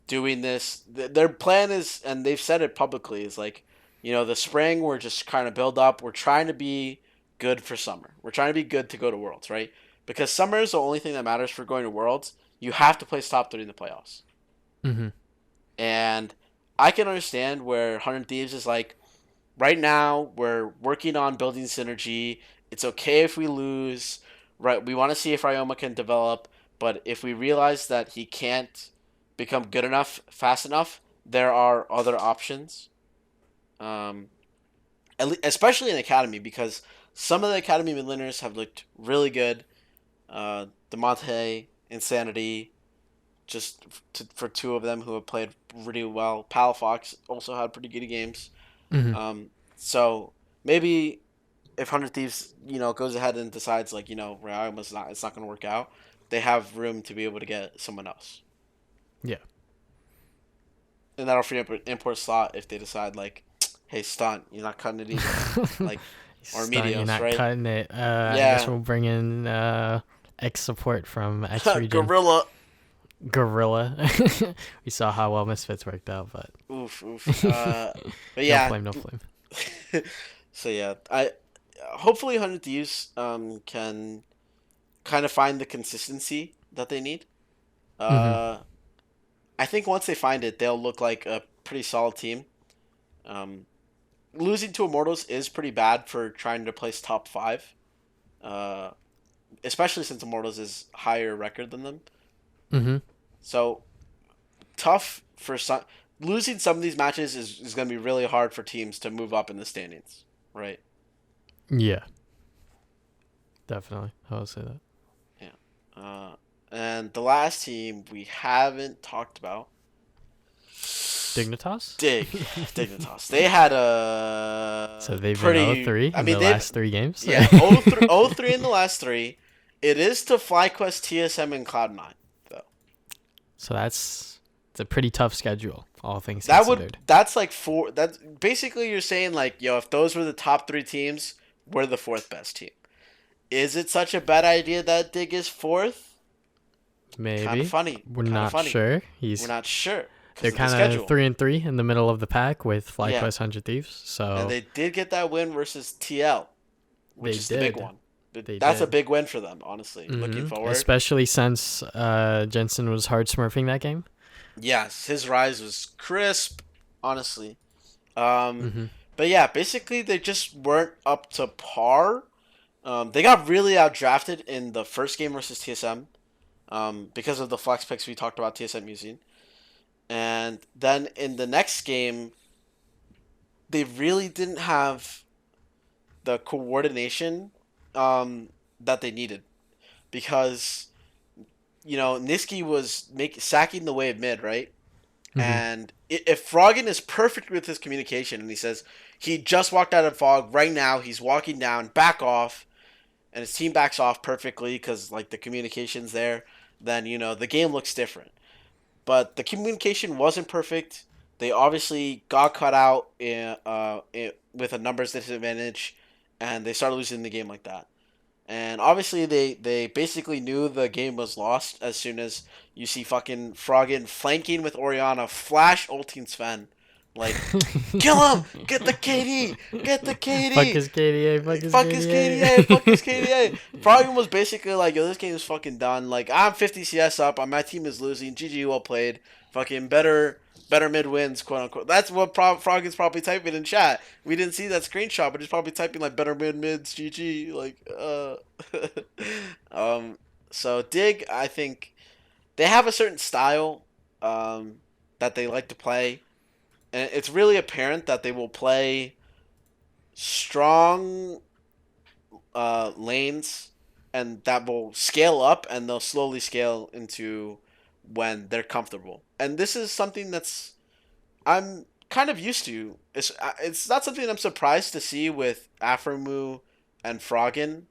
doing this. Their plan is, and they've said it publicly, is like, the spring we're just kind of build up. We're trying to be good for summer. We're trying to be good to go to Worlds, right? Because summer is the only thing that matters for going to Worlds. You have to place top 3 in the playoffs. Mm-hmm. And I can understand where 100 Thieves is like, right now we're working on building synergy. It's okay if we lose, right? We want to see if Ryoma can develop, but if we realize that he can't become good enough fast enough, there are other options. Um, especially in Academy, because some of the Academy mid laners have looked really good. Demonte, Insanity, for 2 of them who have played really well. Palafox also had pretty good games. Mm-hmm. So maybe if 100 Thieves, goes ahead and decides like, Ryoma's it's not going to work out, they have room to be able to get someone else. Yeah. And that'll free up an import slot if they decide like, hey, Stunt, you're not cutting it either. Like, or Stunt, you're Medios, not right? cutting it. I guess Yeah. we'll bring in X support from X region. Gorilla. Gorilla. We saw how well Misfits worked out, but Oof, oof. But no yeah. flame, no flame. So yeah, I hopefully 100 Thieves can kind of find the consistency that they need. Mm-hmm. I think once they find it, they'll look like a pretty solid team. Um, Losing to Immortals is pretty bad for trying to place top 5, uh, especially since Immortals is higher record than them. Mm-hmm. So tough for some. Losing some of these matches is going to be really hard for teams to move up in the standings, right? Yeah. Definitely. I would say that. Yeah. And the last team we haven't talked about, Dignitas? Dignitas. They had a So they've been pretty. 0-3 I in mean, the last 3 games? yeah, 0-3 in the last 3. It is to FlyQuest, TSM, and Cloud9, though. So it's a pretty tough schedule, all things considered. That's like 4. That's basically you're saying like, yo, if those were the top 3 teams, we're the 4th best team. Is it such a bad idea that Dig is 4th? Maybe. Kind of funny. We're not sure. We're not sure. They're kind of 3-3 in the middle of the pack with FlyQuest 100 Thieves. So and they did get that win versus TL, which is the big one. That's a big win for them, honestly. Mm-hmm. Looking forward, especially since Jensen was hard smurfing that game. Yes, his rise was crisp, honestly. But yeah, basically they just weren't up to par. They got really outdrafted in the first game versus TSM, because of the flex picks we talked about TSM using. And then in the next game, they really didn't have the coordination that they needed, because Niski was sacking the wave mid, right? Mm-hmm. And if Froggen is perfect with his communication and he says he just walked out of fog right now, he's walking down, back off, and his team backs off perfectly because like the communication's there, then the game looks different. But the communication wasn't perfect. They obviously got cut out with a numbers disadvantage, and they started losing the game like that. And obviously they basically knew the game was lost as soon as you see fucking Froggen flanking with Orianna, flash ulting Sven. Like, kill him! Get the KD! Get the KD! Fuck his KDA, fuck his KDA, fuck his KDA. Froggen was basically like, yo, this game is fucking done. Like, I'm 50 CS up, my team is losing, GG, well played. Fucking better mid wins, quote unquote. That's what Froggen's probably typing in chat. We didn't see that screenshot, but he's probably typing like better mids, GG. Like, So Dig, I think they have a certain style that they like to play. And it's really apparent that they will play strong lanes, and that will scale up, and they'll slowly scale into when they're comfortable. And this is something I'm kind of used to. It's not something I'm surprised to see with Afromu and Froggen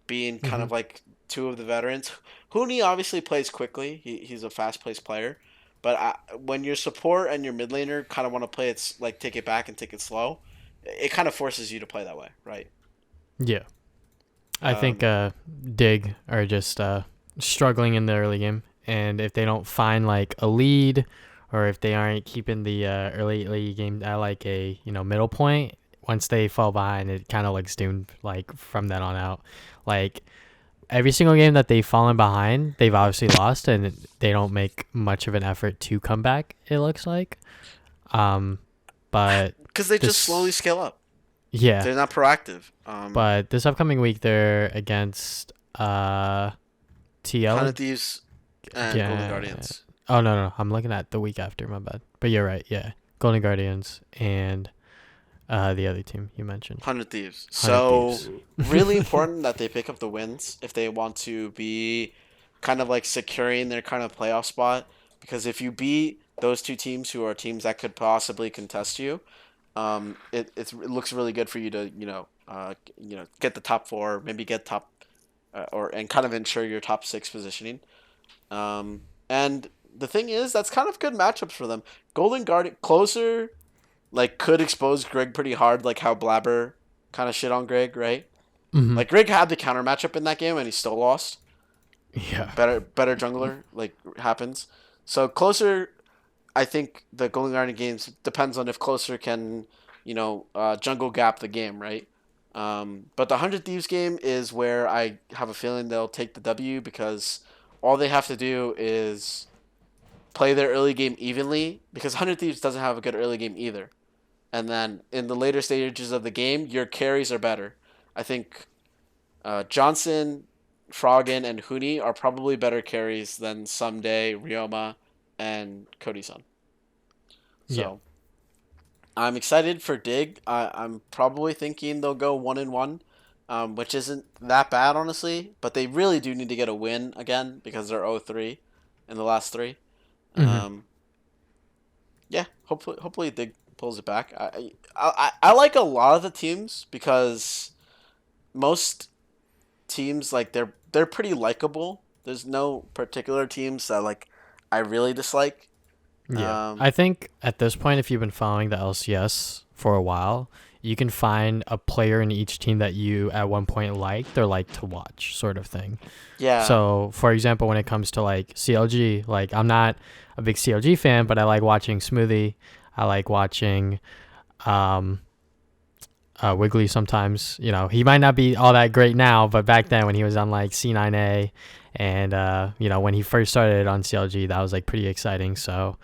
being kind of like 2 of the veterans. Huni obviously plays quickly. He's a fast-paced player. But when your support and your mid laner kind of want to play it, like take it back and take it slow, it kind of forces you to play that way, right? Yeah. I think Dig are just struggling in the early game. And if they don't find like a lead or if they aren't keeping the early game at like a middle point, once they fall behind, it kind of looks doomed like from then on out. Like every single game that they've fallen behind, they've obviously lost, and they don't make much of an effort to come back. It looks like, um, but Because they just slowly this, scale up. yeah, They're not proactive. but this upcoming week they're against TL Hundred Thieves and Golden again. Guardians. Oh no, I'm looking at the week after. My bad. But you're right. Yeah, Golden Guardians and the other team you mentioned, Hundred Thieves. Hundred So Thieves. really important that they pick up the wins if they want to be kind of like securing their kind of playoff spot. Because if you beat those two teams who are teams that could possibly contest you, it looks really good for you to get the top four, maybe get top and kind of ensure your top six positioning. And the thing is, that's kind of good matchups for them. Golden Guardian closer like could expose Greg pretty hard, like how Blabber kind of shit on Greg, right? Mm-hmm. Like Greg had the counter matchup in that game and he still lost. Yeah. Better jungler like happens. So closer, I think the Golden Guardian games depends on if closer can, jungle gap the game, right? But the Hundred Thieves game is where I have a feeling they'll take the W because all they have to do is play their early game evenly because Hundred Thieves doesn't have a good early game either. And then in the later stages of the game, your carries are better. I think Johnson, Froggen, and Huni are probably better carries than Someday, Ryoma, and Cody-san. Yeah. So I'm excited for Dig. I'm probably thinking they'll go 1-1, which isn't that bad, honestly. But they really do need to get a win again because they're 0-3 in the last three. Mm-hmm. Um, yeah, hopefully Dig pulls it back. I like a lot of the teams because most teams like they're pretty likable. There's no particular teams that like I really dislike. Yeah. Um, I think at this point, if you've been following the LCS for a while, you can find a player in each team that you at one point liked or like to watch, sort of thing. yeah, So, for example, when it comes to like CLG, like I'm not a big CLG fan, but I like watching Smoothie. I like watching um, Wiggly sometimes. He might not be all that great now, but back then when he was on like C9A and, when he first started on CLG, that was like pretty exciting. So,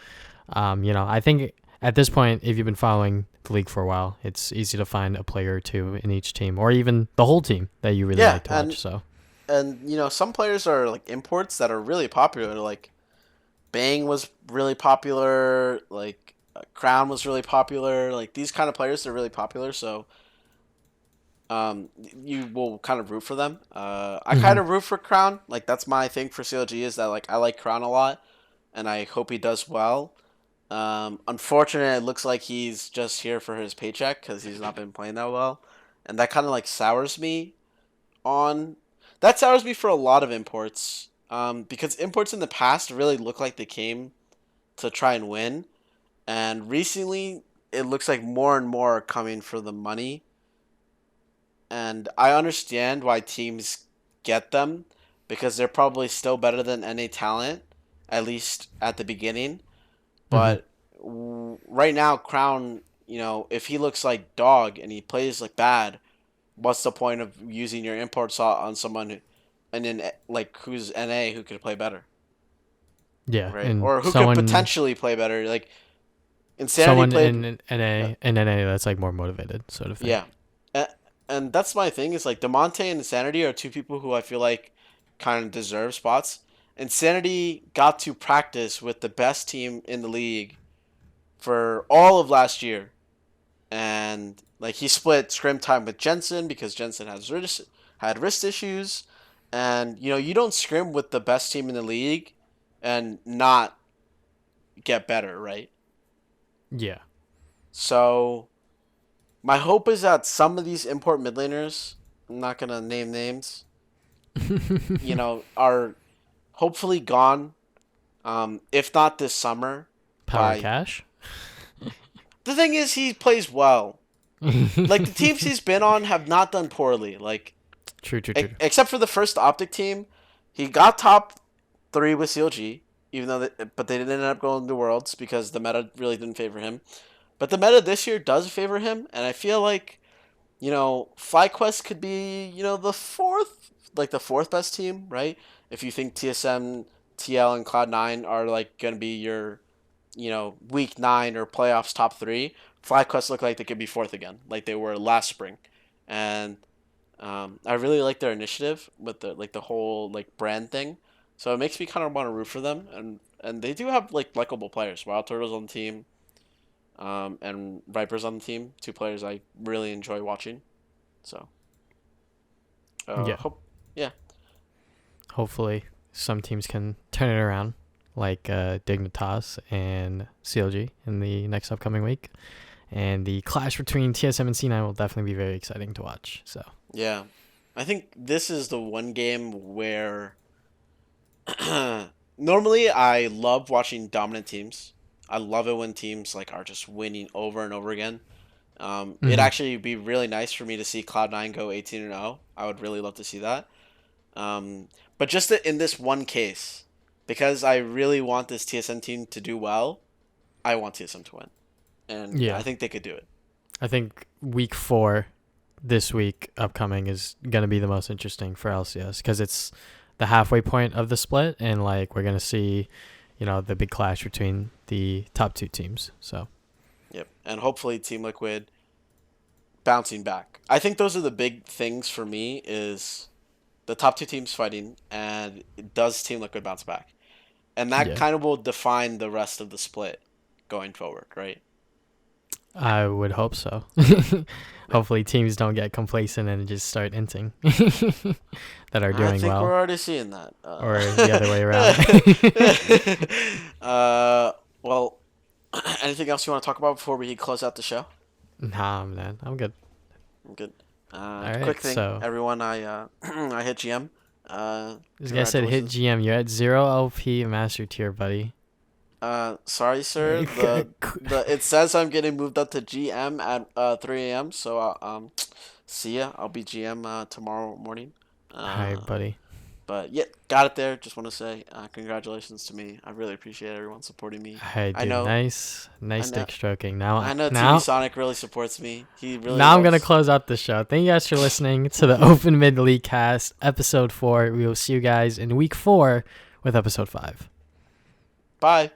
I think at this point, if you've been following the league for a while, it's easy to find a player or two in each team or even the whole team that you really yeah, like to watch. So, and some players are like imports that are really popular. Like Bang was really popular. Like Crown was really popular. Like these kind of players are really popular. So you will kind of root for them. I mm-hmm. kind of root for Crown. Like that's my thing for CLG is that like I like Crown a lot, and I hope he does well. Unfortunately, it looks like he's just here for his paycheck because he's not been playing that well, and that kind of like sours me on. That sours me for a lot of imports. Because imports in the past really look like they came to try and win, and recently it looks like more and more are coming for the money. And I understand why teams get them because they're probably still better than NA talent, at least at the beginning. Mm-hmm. But right now, Crown, if he looks like dog and he plays like bad, what's the point of using your import slot on someone like who's NA who could play better, Yeah, right? and Or who could someone potentially play better? Like Insanity someone played, in yeah, NA that's like more motivated, sort of thing. yeah. And that's my thing is like Demonte and Insanity are two people who I feel like kind of deserve spots. Insanity got to practice with the best team in the league for all of last year, and like he split scrim time with Jensen because Jensen had wrist issues, and you don't scrim with the best team in the league and not get better, right? Yeah. So my hope is that some of these import mid laners, I'm not gonna name names, are hopefully gone. If not this summer, Power by Cash. the thing is he plays well. Like the teams he's been on have not done poorly. Like True. except for the first Optic team, he got top 3 with CLG. but they didn't end up going to Worlds because the meta really didn't favor him. But the meta this year does favor him, and I feel like, FlyQuest could be, the fourth best team, right? If you think TSM, TL, and Cloud9 are like gonna be your, week 9 or playoffs top three, FlyQuest look like they could be fourth again, like they were last spring, and I really like their initiative with the whole like brand thing, so it makes me kind of want to root for them, and they do have like likable players. Wild Turtles on the team, and Vipers on the team, two players I really enjoy watching. So, Yeah. Yeah. Hopefully, some teams can turn it around, like Dignitas and CLG in the next upcoming week. And the clash between TSM and C9 will definitely be very exciting to watch. So Yeah, I think this is the one game where normally I love watching dominant teams. I love it when teams like are just winning over and over again. It'd actually be really nice for me to see Cloud9 go 18-0. I would really love to see that. But just in this one case, because I really want this TSM team to do well, I want TSM to win. And yeah, I think they could do it. I think week 4 this week upcoming is going to be the most interesting for LCS because it's the halfway point of the split, and like we're going to see, the big clash between the top 2 teams. So Yep. And hopefully Team Liquid bouncing back. I think those are the big things for me is the top 2 teams fighting, and does Team Liquid bounce back? And that yeah, kind of will define the rest of the split going forward, right? I would hope so. Hopefully teams don't get complacent and just start inting that are doing I think well. we're already seeing that. Or the other way around. Well, anything else you want to talk about before we close out the show? Nah, man, I'm good. I'm good. All Quick right, thing, so everyone, I I hit GM. this guy said hit Congratulations. GM. You're at 0 LP master tier, buddy. Sorry, sir. It says I'm getting moved up to GM at 3 a.m. So see ya. I'll be GM tomorrow morning. Hi, Uh, buddy. but yeah, got it there. Just want to say congratulations to me. I really appreciate everyone supporting me. Hey, I dude. know, Nice I know, dick stroking. I know. Now, tvsonic really supports me. He really now I'm gonna loves. close out the show. Thank you guys for listening to the Open Mid Leaguecast episode 4. We will see you guys in week 4 with episode 5. Bye.